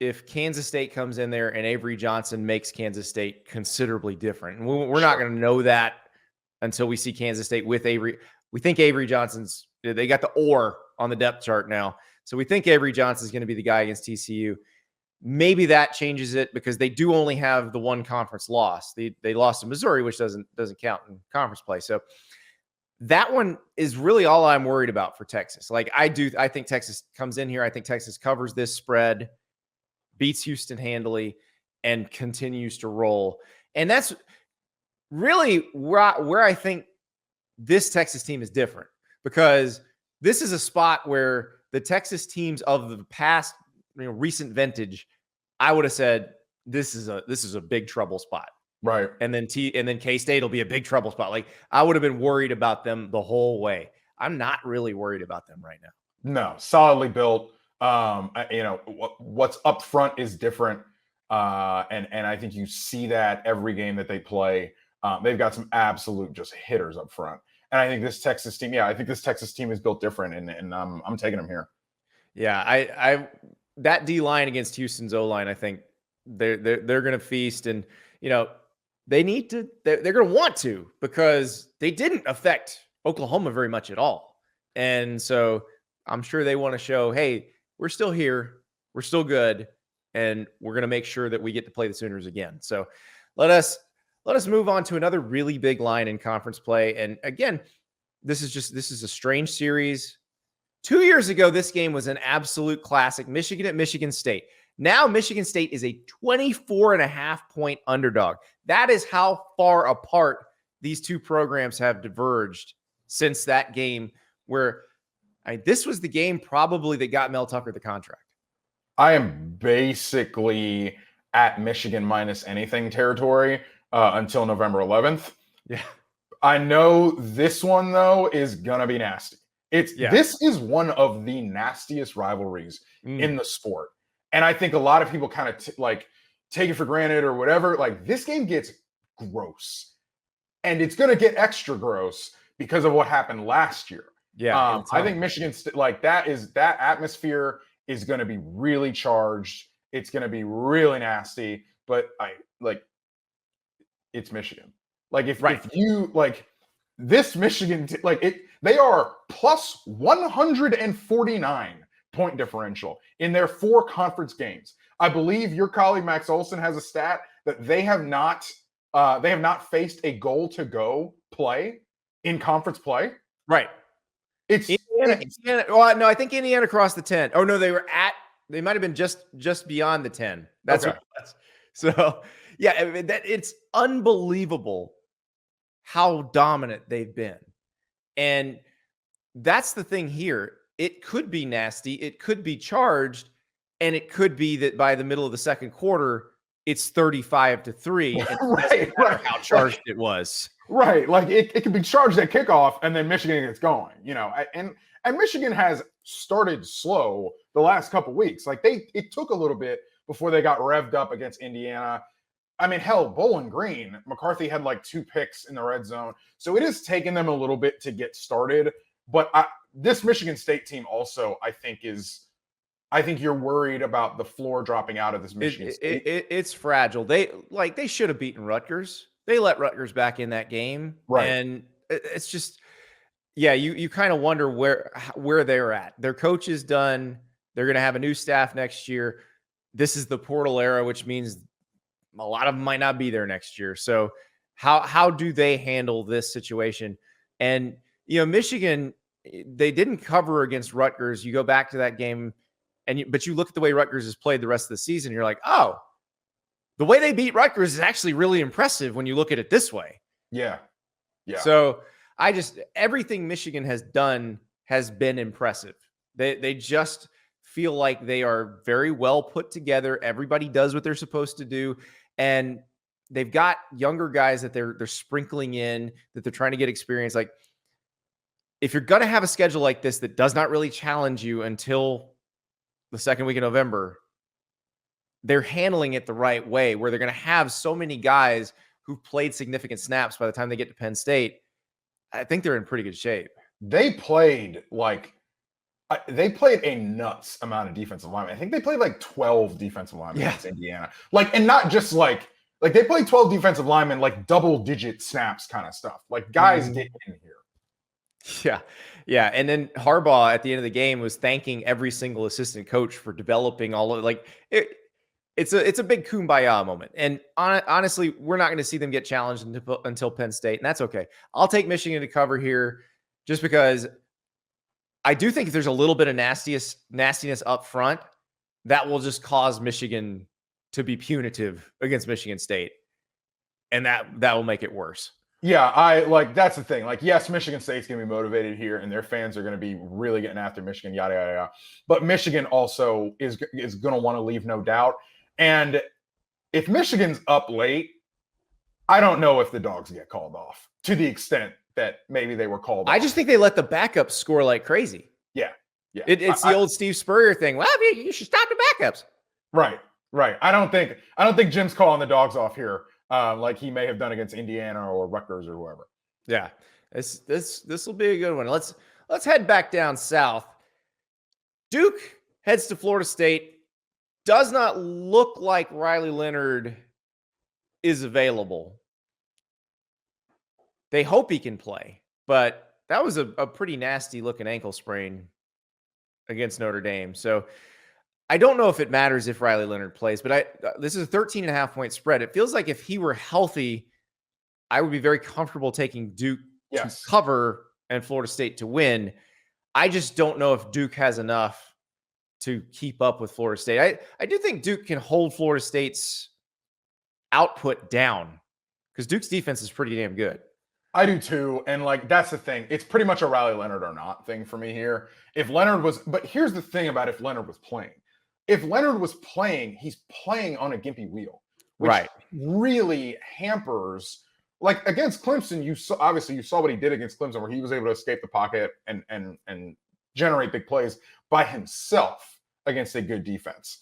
[SPEAKER 1] if Kansas State comes in there and Avery Johnson makes Kansas State considerably different. And we're not going to know that until we see Kansas State with Avery. We think Avery Johnson's, they got the or on the depth chart now. So we think Avery Johnson's going to be the guy against TCU. Maybe that changes it because they do only have the one conference loss. They lost to Missouri, which doesn't count in conference play. So that one is really all I'm worried about for Texas. I think Texas comes in here. I think Texas covers this spread, beats Houston handily, and continues to roll. And that's really where I think this Texas team is different because this is a spot where the Texas teams of the past, recent vintage, I would have said this is a big trouble spot.
[SPEAKER 4] Right.
[SPEAKER 1] And then K-State will be a big trouble spot. Like I would have been worried about them the whole way. I'm not really worried about them right now.
[SPEAKER 4] No, solidly built. What's up front is different. And I think you see that every game that they play. They've got some absolute just hitters up front. And I think this Texas team, is built different, and I'm taking them here.
[SPEAKER 1] Yeah, I that D line against Houston's O line, I think they're going to feast, and they need to. They're going to want to because they didn't affect Oklahoma very much at all, and so I'm sure they want to show, hey, we're still here, we're still good, and we're going to make sure that we get to play the Sooners again. So let us move on to another really big line in conference play. And again, this is a strange series. 2 years ago, this game was an absolute classic. Michigan at Michigan State. Now Michigan State is a 24.5-point underdog. That is how far apart these two programs have diverged since that game, where this was the game probably that got Mel Tucker the contract.
[SPEAKER 4] I am basically at Michigan minus anything territory until November 11th.
[SPEAKER 1] Yeah.
[SPEAKER 4] I know this one, though, is going to be nasty. This is one of the nastiest rivalries in the sport. And I think a lot of people kind of take it for granted or whatever. Like, this game gets gross. And it's going to get extra gross because of what happened last year.
[SPEAKER 1] Yeah.
[SPEAKER 4] I think Michigan, that atmosphere is going to be really charged. It's going to be really nasty. But it's Michigan. If you this Michigan, they are plus 149 point differential in their 4 conference games. I believe your colleague Max Olson has a stat that they have not faced a goal to go play in conference play.
[SPEAKER 1] Right.
[SPEAKER 4] It's
[SPEAKER 1] Indiana. Well, no, I think Indiana crossed the 10. Oh no, they might have been just beyond the 10. That's
[SPEAKER 4] okay.
[SPEAKER 1] what it was. So yeah, it's unbelievable how dominant they've been. And that's the thing here. It could be nasty, it could be charged, and it could be that by the middle of the second quarter, it's 35-3.
[SPEAKER 4] Right.
[SPEAKER 1] How charged it was.
[SPEAKER 4] Right. It can be charged at kickoff and then Michigan gets going, and Michigan has started slow the last couple weeks. It took a little bit before they got revved up against Indiana. I mean, hell, Bowling Green, McCarthy had 2 picks in the red zone. So it has taken them a little bit to get started. But this Michigan State team also, I think you're worried about the floor dropping out of this Michigan State.
[SPEAKER 1] It's fragile. They should have beaten Rutgers. They let Rutgers back in that game.
[SPEAKER 4] Right.
[SPEAKER 1] And it's just, you kind of wonder where they're at. Their coach is done. They're going to have a new staff next year. This is the portal era, which means a lot of them might not be there next year. So how do they handle this situation? And, Michigan, they didn't cover against Rutgers. You go back to that game, but you look at the way Rutgers has played the rest of the season. You're like, oh, the way they beat Rutgers is actually really impressive when you look at it this way.
[SPEAKER 4] Yeah. Yeah.
[SPEAKER 1] So everything Michigan has done has been impressive. They just feel like they are very well put together. Everybody does what they're supposed to do. And they've got younger guys that they're sprinkling in, that they're trying to get experience. If you're going to have a schedule like this that does not really challenge you until the second week of November, they're handling it the right way, where they're going to have so many guys who've played significant snaps by the time they get to Penn State. I think they're in pretty good shape.
[SPEAKER 4] They played a nuts amount of defensive linemen. I think they played 12 defensive linemen against Indiana. And not just they played 12 defensive linemen, double-digit snaps kind of stuff. Guys get in here.
[SPEAKER 1] Yeah. Yeah. And then Harbaugh at the end of the game was thanking every single assistant coach for developing all of it's a big kumbaya moment. And honestly, we're not going to see them get challenged until Penn State. And that's okay. I'll take Michigan to cover here just because I do think if there's a little bit of nastiness up front, that will just cause Michigan to be punitive against Michigan State. And that will make it worse.
[SPEAKER 4] Yeah, that's the thing. Like, yes, Michigan State's gonna be motivated here, and their fans are gonna be really getting after Michigan, yada yada yada. But Michigan also is gonna want to leave no doubt. And if Michigan's up late, I don't know if the dogs get called off to the extent that maybe they were called off.
[SPEAKER 1] I just think they let the backups score like crazy.
[SPEAKER 4] Yeah. Yeah.
[SPEAKER 1] It's the old Steve Spurrier thing. Well, you should stop the backups.
[SPEAKER 4] Right. I don't think Jim's calling the dogs off here, like he may have done against Indiana or Rutgers or whoever.
[SPEAKER 1] Yeah. This will be a good one. Let's head back down south. Duke heads to Florida State. Does not look like Riley Leonard is available. They hope he can play, but that was a pretty nasty looking ankle sprain against Notre Dame. So I don't know if it matters if Riley Leonard plays, but this is a 13.5-point spread. It feels like if he were healthy, I would be very comfortable taking Duke to cover and Florida State to win. I just don't know if Duke has enough to keep up with Florida State. I do think Duke can hold Florida State's output down because Duke's defense is pretty damn good.
[SPEAKER 4] I do too. And that's the thing. It's pretty much a Riley Leonard or not thing for me here. But here's the thing about if Leonard was playing. If Leonard was playing, he's playing on a gimpy wheel, which really hampers. Like against Clemson, you saw what he did against Clemson, where he was able to escape the pocket and generate big plays by himself against a good defense.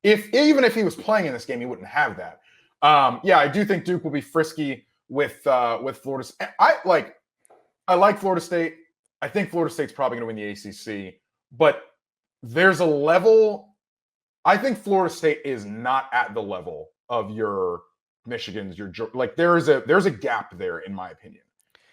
[SPEAKER 4] Even if he was playing in this game, he wouldn't have that. I do think Duke will be frisky with Florida. I like Florida State. I think Florida State's probably going to win the ACC, but there's a level. I think Florida State is not at the level of your Michigans, there's a gap there in my opinion.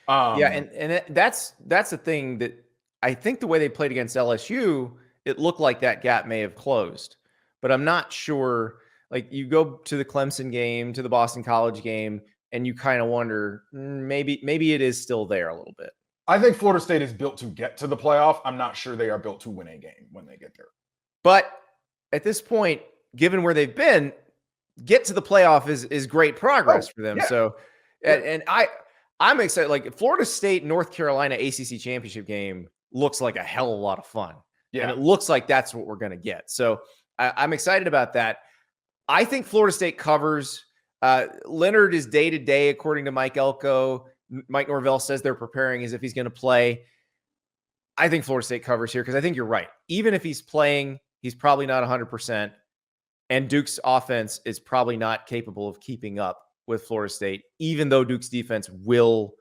[SPEAKER 1] And that's the thing that I think the way they played against LSU, it looked like that gap may have closed, but I'm not sure. Like you go to the Clemson game, to the Boston College game, and you kind of wonder maybe it is still there a little bit.
[SPEAKER 4] I think Florida State is built to get to the playoff. I'm not sure they are built to win a game when they get there.
[SPEAKER 1] But at this point, given where they've been, get to the playoff is great progress for them. Yeah. So, and I'm excited. Like Florida State, North Carolina ACC championship game looks like a hell of a lot of fun. Yeah. And it looks like that's what we're going to get. So I'm excited about that. I think Florida State covers. Leonard is day to day, according to Mike Elko. Mike Norvell says they're preparing as if he's going to play. I think Florida State covers here because I think you're right. Even if he's playing, he's probably not 100%. And Duke's offense is probably not capable of keeping up with Florida State, even though Duke's defense will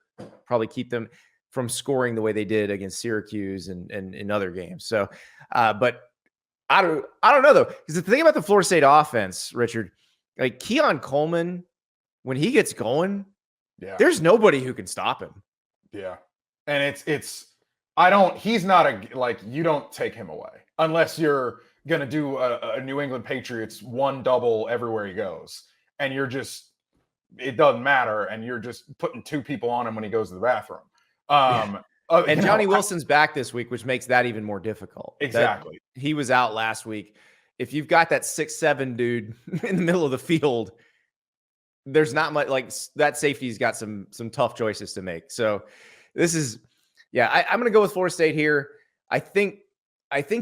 [SPEAKER 1] probably keep them from scoring the way they did against Syracuse and in other games. So, but I don't know though, because the thing about the Florida State offense, Richard, like Keon Coleman, when he gets going, there's nobody who can stop him.
[SPEAKER 4] Yeah, and he's not you don't take him away unless you're going to do a New England Patriots one double everywhere he goes. And it doesn't matter. And you're just putting two people on him when he goes to the bathroom.
[SPEAKER 1] And Johnny Wilson's back this week, which makes that even more difficult.
[SPEAKER 4] Exactly.
[SPEAKER 1] He was out last week. If you've got that 6'7" dude in the middle of the field, there's not much that safety's got some tough choices to make. So this is, I'm going to go with Florida State here. I think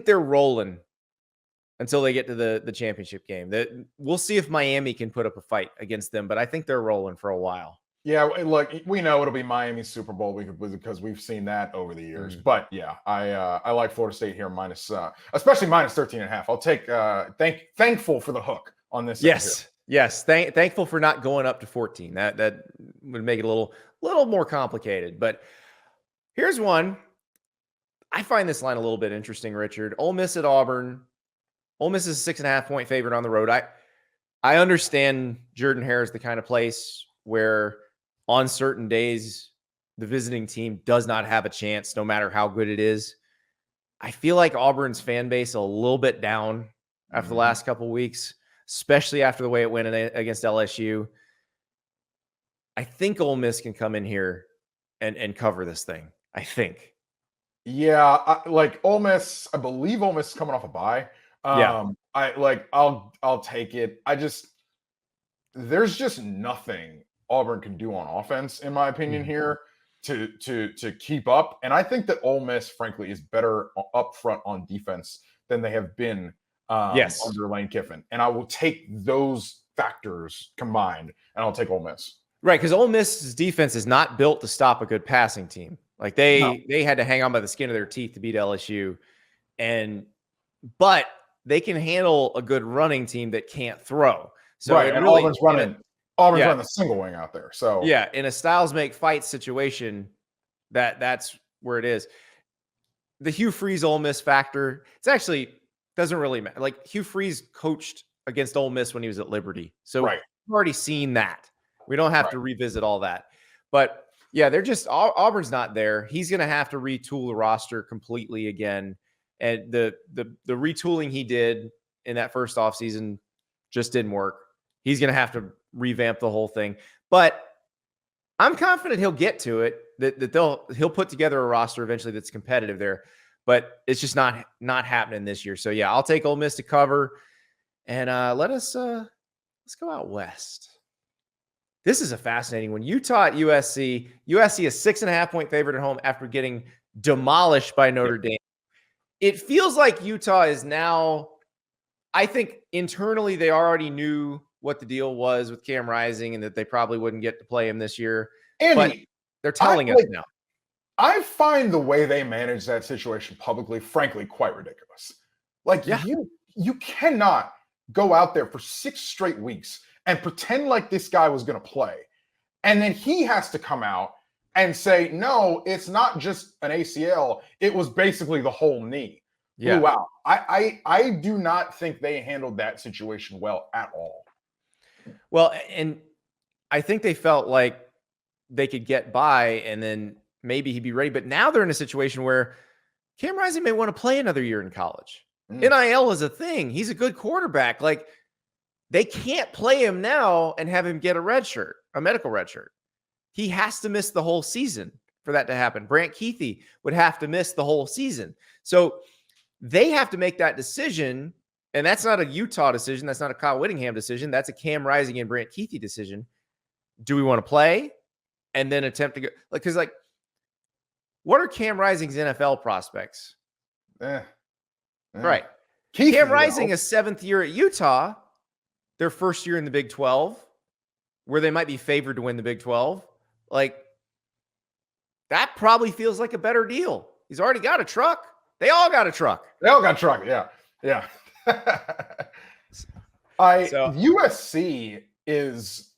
[SPEAKER 1] they're rolling until they get to the championship game. We'll see if Miami can put up a fight against them, but I think they're rolling for a while.
[SPEAKER 4] Yeah, look, we know it'll be Miami's Super Bowl because we've seen that over the years. But I like Florida State here especially minus 13.5. I'll take thankful for the hook on this.
[SPEAKER 1] Yes. Thankful for not going up to 14. That would make it a little more complicated. But here's one. I find this line a little bit interesting, Richard. Ole Miss at Auburn. Ole Miss is a 6.5-point favorite on the road. I understand Jordan-Hare is the kind of place where on certain days the visiting team does not have a chance, no matter how good it is. I feel like Auburn's fan base a little bit down after the last couple of weeks, especially after the way it went against LSU. I think Ole Miss can come in here and cover this thing. I think.
[SPEAKER 4] Yeah, Ole Miss. I believe Ole Miss is coming off a bye. I'll take it. There's just nothing Auburn can do on offense, in my opinion, here to keep up. And I think that Ole Miss, frankly, is better up front on defense than they have been under Lane Kiffin. And I will take those factors combined, and I'll take Ole Miss.
[SPEAKER 1] Right, because Ole Miss's defense is not built to stop a good passing team. Like they had to hang on by the skin of their teeth to beat LSU, but they can handle a good running team that can't throw. So
[SPEAKER 4] right, and
[SPEAKER 1] really,
[SPEAKER 4] Auburn's running the single wing out there. So
[SPEAKER 1] yeah, in a styles make fight situation, that's where it is. The Hugh Freeze Ole Miss factor, it's actually doesn't really matter. Like Hugh Freeze coached against Ole Miss when he was at Liberty, so we've already seen that. We don't have to revisit all that. But yeah, they're just Auburn's not there. He's going to have to retool the roster completely again. And the retooling he did in that first offseason just didn't work. He's going to have to revamp the whole thing. But I'm confident he'll get to it, that he'll put together a roster eventually that's competitive there. But it's just not happening this year. So yeah, I'll take Ole Miss to cover. And let's go out west. This is a fascinating one. Utah at USC. USC is 6.5-point favorite at home after getting demolished by Notre Dame. It feels like Utah is now, I think internally they already knew what the deal was with Cam Rising and that they probably wouldn't get to play him this year.
[SPEAKER 4] Andy,
[SPEAKER 1] but they're telling us now.
[SPEAKER 4] I find the way they manage that situation publicly, frankly, quite ridiculous. Like you cannot go out there for 6 straight weeks and pretend like this guy was going to play. And then he has to come out and say, no, it's not just an ACL. It was basically the whole knee.
[SPEAKER 1] Yeah.
[SPEAKER 4] Blew out. I do not think they handled that situation well at all.
[SPEAKER 1] Well, and I think they felt like they could get by and then maybe he'd be ready. But now they're in a situation where Cam Rising may want to play another year in college. NIL is a thing. He's a good quarterback. Like, they can't play him now and have him get a medical red shirt. He has to miss the whole season for that to happen. Brant Keithy would have to miss the whole season. So they have to make that decision. And that's not a Utah decision. That's not a Kyle Whittingham decision. That's a Cam Rising and Brant Keithy decision. Do we want to play and then attempt to go? Because, what are Cam Rising's NFL prospects? Right.
[SPEAKER 4] Keithy,
[SPEAKER 1] Cam Rising is 7th year at Utah. Their first year in the Big 12, where they might be favored to win the Big 12. That probably feels like a better deal. He's already got a truck. They all got a truck.
[SPEAKER 4] Yeah. USC is,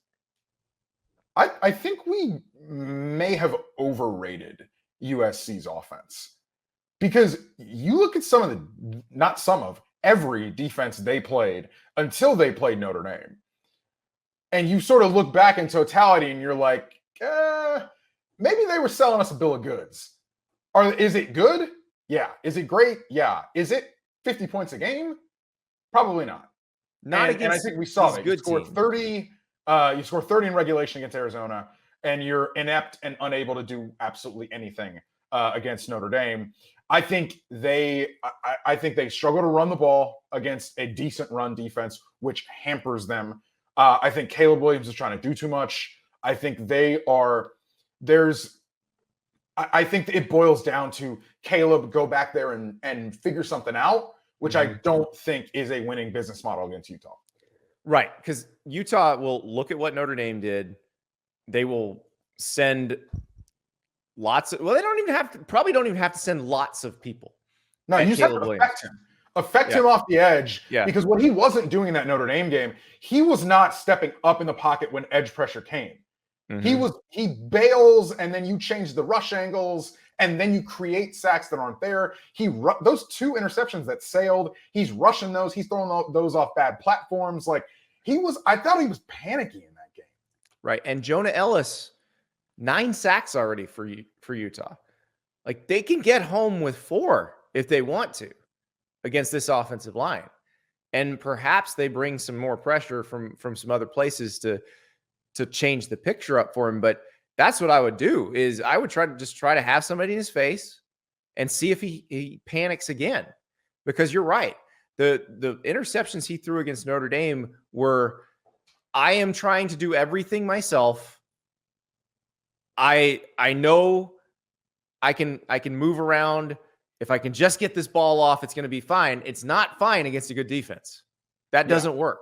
[SPEAKER 4] I think we may have overrated USC's offense, because you look at every defense they played until they played Notre Dame. And you sort of look back in totality and you're like, maybe they were selling us a bill of goods. Is it good? Yeah. Is it great? Yeah. Is it 50 points a game? Probably not. And I think we saw that. You scored 30. You score 30 in regulation against Arizona, and you're inept and unable to do absolutely anything against Notre Dame. I think they struggle to run the ball against a decent run defense, which hampers them. I think Caleb Williams is trying to do too much. I think I think it boils down to Caleb go back there and figure something out, which I don't think is a winning business model against Utah.
[SPEAKER 1] Right, because Utah will look at what Notre Dame did. They will send they probably don't even have to send lots of people.
[SPEAKER 4] No, you just have to affect him off the edge.
[SPEAKER 1] Yeah.
[SPEAKER 4] Because what he wasn't doing in that Notre Dame game, he was not stepping up in the pocket when edge pressure came. Mm-hmm. He bails, and then you change the rush angles, and then you create sacks that aren't there. Those 2 interceptions that sailed, he's rushing those. He's throwing those off bad platforms. I thought he was panicking in that game.
[SPEAKER 1] Right. And Jonah Ellis, 9 sacks already for Utah. They can get home with 4 if they want to against this offensive line. And perhaps they bring some more pressure from some other places to change the picture up for him. But that's what I would do, is I would try to have somebody in his face and see if he panics again. Because you're right. The interceptions he threw against Notre Dame were, I am trying to do everything myself. I know I can move around. If I can just get this ball off, it's going to be fine. It's not fine against a good defense. That doesn't work.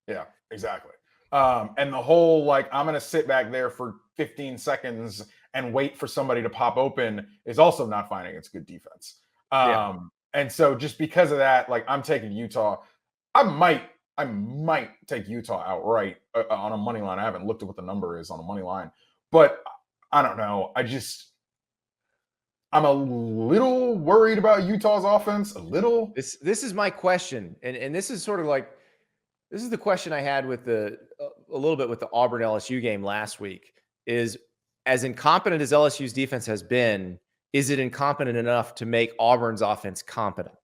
[SPEAKER 4] Yeah, exactly. And the whole, like, I'm going to sit back there for 15 seconds and wait for somebody to pop open is also not fine against good defense. And so just because of that, like, I'm taking Utah. I might take Utah outright on a money line. I haven't looked at what the number is on a money line, but I don't know. I'm a little worried about Utah's offense. A little.
[SPEAKER 1] This is my question, and this is sort of like, this is the question I had with a little bit with the Auburn LSU game last week. Is, as incompetent as LSU's defense has been, is it incompetent enough to make Auburn's offense competent?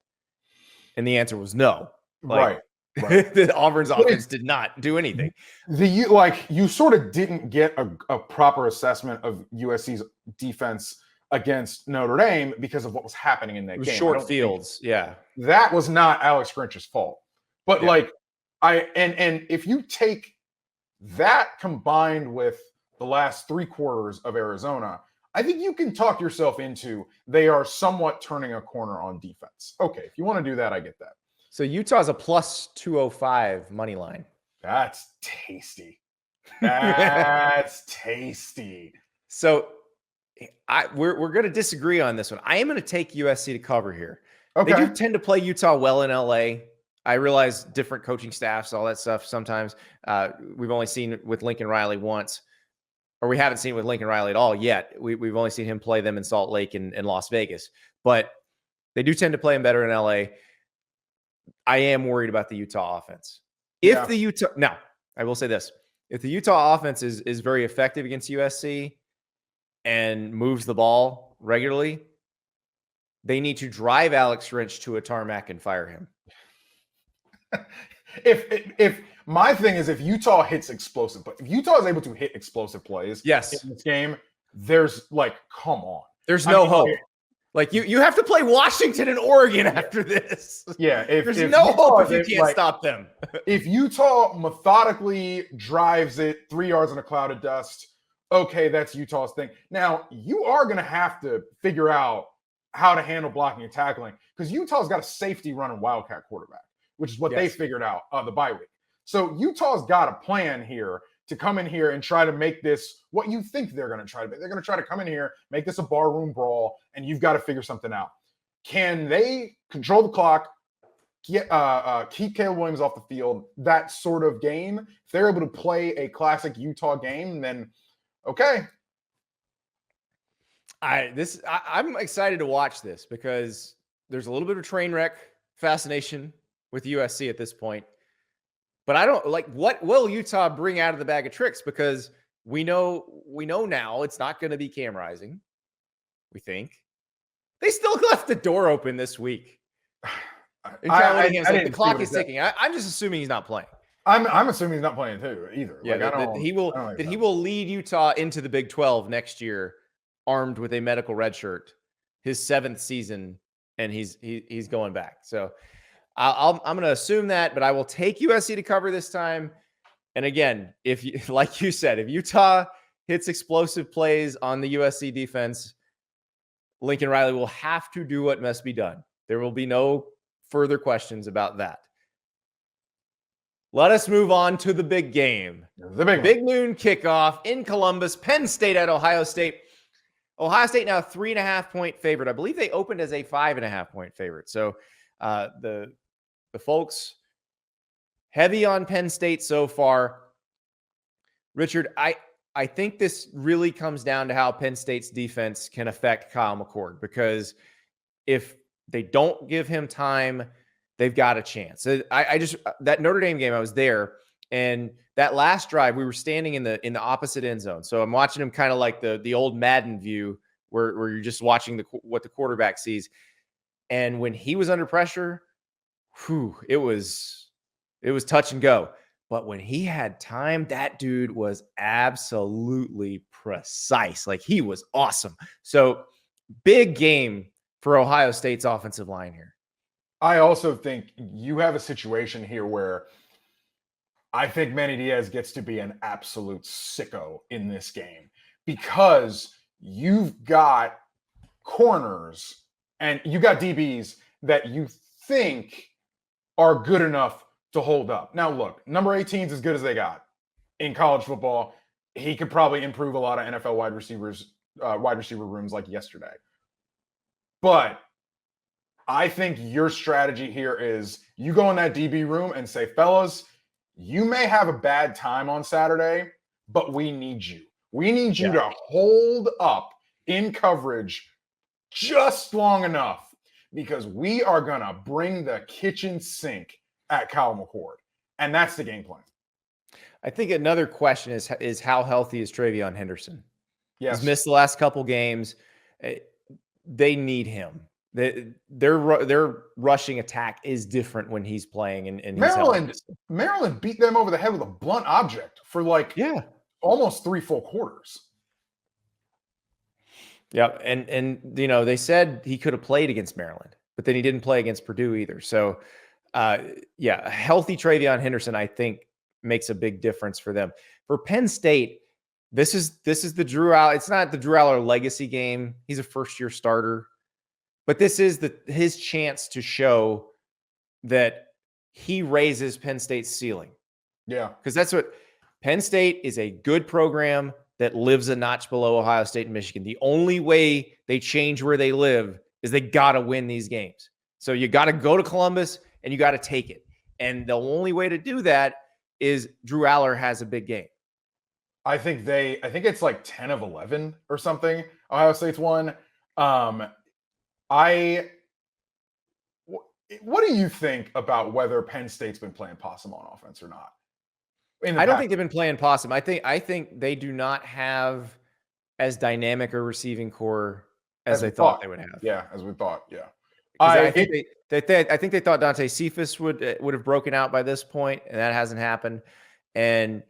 [SPEAKER 1] And the answer was no.
[SPEAKER 4] Right.
[SPEAKER 1] The Auburn's offense did not do anything.
[SPEAKER 4] You sort of didn't get a proper assessment of USC's defense against Notre Dame because of what was happening in that game.
[SPEAKER 1] Short fields. Yeah.
[SPEAKER 4] That was not Alex Grinch's fault. But and if you take that combined with the last 3 quarters of Arizona, I think you can talk yourself into they are somewhat turning a corner on defense. Okay, if you want to do that, I get that.
[SPEAKER 1] So Utah's a plus 205 money line.
[SPEAKER 4] That's tasty. That's tasty.
[SPEAKER 1] So we're going to disagree on this one. I am going to take USC to cover here.
[SPEAKER 4] Okay.
[SPEAKER 1] They do tend to play Utah well in LA. I realize different coaching staffs, all that stuff. Sometimes we've only seen it with Lincoln Riley once, or we haven't seen it with Lincoln Riley at all yet. We've only seen him play them in Salt Lake and Las Vegas, but they do tend to play him better in LA. I am worried about the Utah offense. Now, I will say this. If the Utah offense is very effective against USC and moves the ball regularly, they need to drive Alex Grinch to a tarmac and fire him.
[SPEAKER 4] If my thing is, if Utah hits explosive, but if Utah is able to hit explosive plays
[SPEAKER 1] yes,
[SPEAKER 4] in this game, there's come on.
[SPEAKER 1] There's no hope. Like you have to play Washington and Oregon after this.
[SPEAKER 4] Yeah.
[SPEAKER 1] There's no hope if you can't stop them.
[SPEAKER 4] If Utah methodically drives it 3 yards in a cloud of dust, okay, that's Utah's thing. Now, you are going to have to figure out how to handle blocking and tackling because Utah's got a safety running Wildcat quarterback, which is what they figured out the bye week. So Utah's got a plan here to come in here and try to make this what you think they're going to try to make. They're going to try to come in here, make this a barroom brawl, and you've got to figure something out. Can they control the clock, keep Caleb Williams off the field, that sort of game? If they're able to play a classic Utah game, then okay.
[SPEAKER 1] I'm excited to watch this because there's a little bit of train wreck fascination with USC at this point. But I don't what will Utah bring out of the bag of tricks? Because we know now it's not going to be Cam Rising. We think they still left the door open this week. The clock is ticking. I'm just assuming he's not playing.
[SPEAKER 4] I'm assuming he's not playing too either.
[SPEAKER 1] Yeah, that he will lead Utah into the Big 12 next year, armed with a medical red shirt, his 7th season, and he's going back. So I'm going to assume that, but I will take USC to cover this time. And again, if you, like you said, if Utah hits explosive plays on the USC defense, Lincoln Riley will have to do what must be done. There will be no further questions about that. Let us move on to the big game.
[SPEAKER 4] The
[SPEAKER 1] big noon kickoff in Columbus, Penn State at Ohio State. Ohio State now 3.5-point favorite. I believe they opened as a 5.5-point favorite. So the folks heavy on Penn State so far. Richard, I think this really comes down to how Penn State's defense can affect Kyle McCord, because if they don't give him time, they've got a chance. That Notre Dame game, I was there, and that last drive, we were standing in the opposite end zone. So I'm watching him kind of like the old Madden view where you're just watching what the quarterback sees. And when he was under pressure, it was touch and go. But when he had time, that dude was absolutely precise. Like, he was awesome. So big game for Ohio State's offensive line here.
[SPEAKER 4] I also think you have a situation here where I think Manny Diaz gets to be an absolute sicko in this game, because you've got corners and you got DBs that you think are good enough to hold up. Now, look, number 18 is as good as they got in college football. He could probably improve a lot of NFL wide receiver rooms like yesterday. But I think your strategy here is you go in that DB room and say, fellas, you may have a bad time on Saturday, but we need you. We need you to hold up in coverage just long enough because we are going to bring the kitchen sink at Kyle McCord. And that's the game plan.
[SPEAKER 1] I think another question is how healthy is TreVeyon Henderson?
[SPEAKER 4] Yes.
[SPEAKER 1] He's missed the last couple games. They need him. Their rushing attack is different when he's playing. And
[SPEAKER 4] Maryland beat them over the head with a blunt object for almost 3 full quarters.
[SPEAKER 1] Yeah, and they said he could have played against Maryland, but then he didn't play against Purdue either. So, a healthy TreVeyon Henderson, I think, makes a big difference for them. For Penn State, this is the Drew Aller. It's not the Drew Aller legacy game. He's a first-year starter, but this is his chance to show that he raises Penn State's ceiling.
[SPEAKER 4] Yeah,
[SPEAKER 1] because that's what Penn State is, a good program that lives a notch below Ohio State and Michigan. The only way they change where they live is they got to win these games. So you got to go to Columbus and you got to take it. And the only way to do that is Drew Aller has a big game.
[SPEAKER 4] I think it's like 10 of 11 or something. Ohio State's won. What do you think about whether Penn State's been playing possum on offense or not?
[SPEAKER 1] I don't think they've been playing possum. I think they do not have as dynamic a receiving core as they thought they would have.
[SPEAKER 4] Yeah, as we thought. Yeah,
[SPEAKER 1] I think they thought Dante Cephas would have broken out by this point, and that hasn't happened. And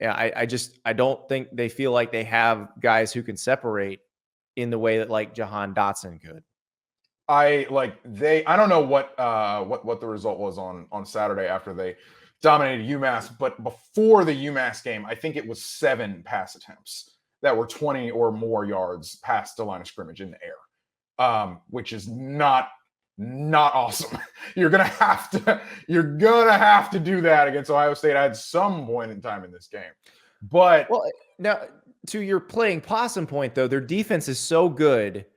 [SPEAKER 1] I don't think they feel like they have guys who can separate in the way that like Jahan Dotson could.
[SPEAKER 4] I don't know what the result was on Saturday after they dominated UMass, but before the UMass game, I think it was 7 pass attempts that were 20 or more yards past the line of scrimmage in the air, which is not awesome. You're gonna have to do that against Ohio State at some point in time in this game. But
[SPEAKER 1] now to your playing possum point, though, their defense is so good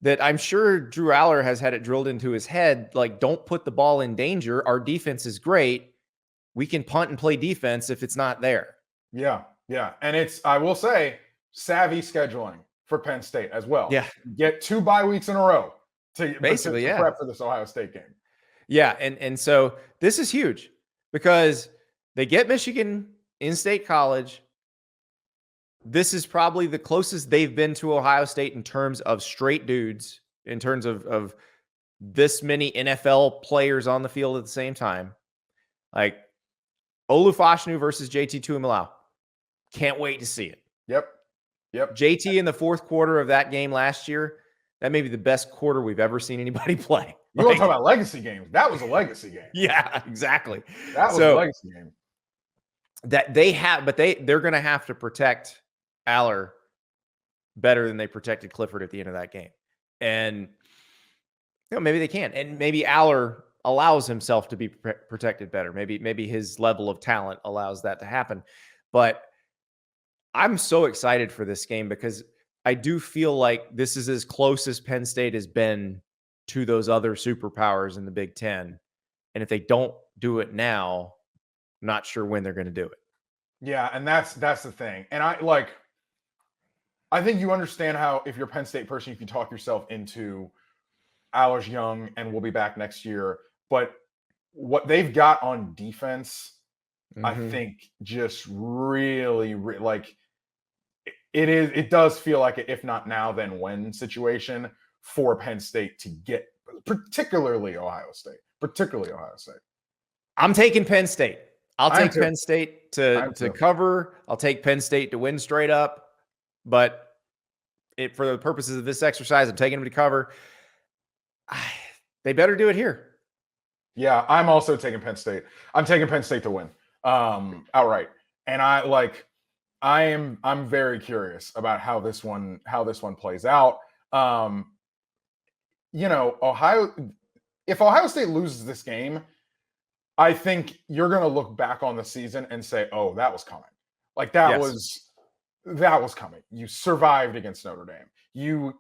[SPEAKER 1] that I'm sure Drew Aller has had it drilled into his head, like, don't put the ball in danger. Our defense is great. We can punt and play defense if it's not there.
[SPEAKER 4] Yeah. And it's, I will say, savvy scheduling for Penn State as well.
[SPEAKER 1] Yeah.
[SPEAKER 4] Get 2 bye weeks in a row to prep for this Ohio State game.
[SPEAKER 1] Yeah. And so this is huge because they get Michigan in State College. This is probably the closest they've been to Ohio State in terms of straight dudes, in terms of this many NFL players on the field at the same time. Like Olufashinu versus JT Tuimoloau. Can't wait to see it.
[SPEAKER 4] Yep.
[SPEAKER 1] JT in the fourth quarter of that game last year, that may be the best quarter we've ever seen anybody play.
[SPEAKER 4] You want to talk about legacy games? That was a legacy game.
[SPEAKER 1] Yeah, exactly.
[SPEAKER 4] That was a legacy game.
[SPEAKER 1] That they have, but they're going to have to protect Aller better than they protected Clifford at the end of that game. And maybe they can. And maybe Aller allows himself to be protected better. Maybe his level of talent allows that to happen. But I'm so excited for this game because I do feel like this is as close as Penn State has been to those other superpowers in the Big Ten. And if they don't do it now, I'm not sure when they're going to do it.
[SPEAKER 4] Yeah, and that's the thing. And I think you understand how, if you're a Penn State person, you can talk yourself into Aller's young and we'll be back next year. But what they've got on defense, I think just really it does feel like a if not now, then when situation for Penn State to get, particularly Ohio State.
[SPEAKER 1] I'm taking Penn State. I'll take
[SPEAKER 4] too.
[SPEAKER 1] Penn State to cover. I'll take Penn State to win straight up. But for the purposes of this exercise, I'm taking them to cover. They better do it here.
[SPEAKER 4] Yeah, I'm also taking Penn State. I'm taking Penn State to win outright. And I'm very curious about how this one plays out. If Ohio State loses this game, I think you're going to look back on the season and say, "Oh, that was coming." Like that was coming. You survived against Notre Dame. You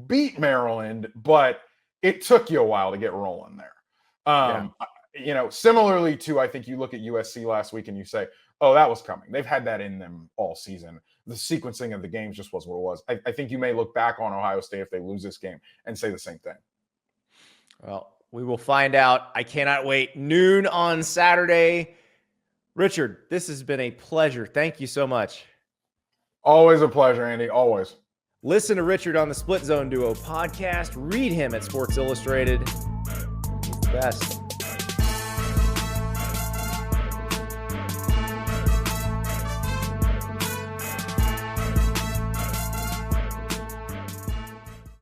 [SPEAKER 4] beat Maryland, but it took you a while to get rolling there. Similarly to, I think you look at USC last week and you say, "Oh, that was coming." They've had that in them all season. The sequencing of the games just was what it was. I think you may look back on Ohio State if they lose this game and say the same thing.
[SPEAKER 1] Well, we will find out. I cannot wait. Noon on Saturday. Richard, this has been a pleasure. Thank you so much.
[SPEAKER 4] Always a pleasure, Andy. Always.
[SPEAKER 1] Listen to Richard on the Split Zone Duo podcast. Read him at Sports Illustrated. He's the best.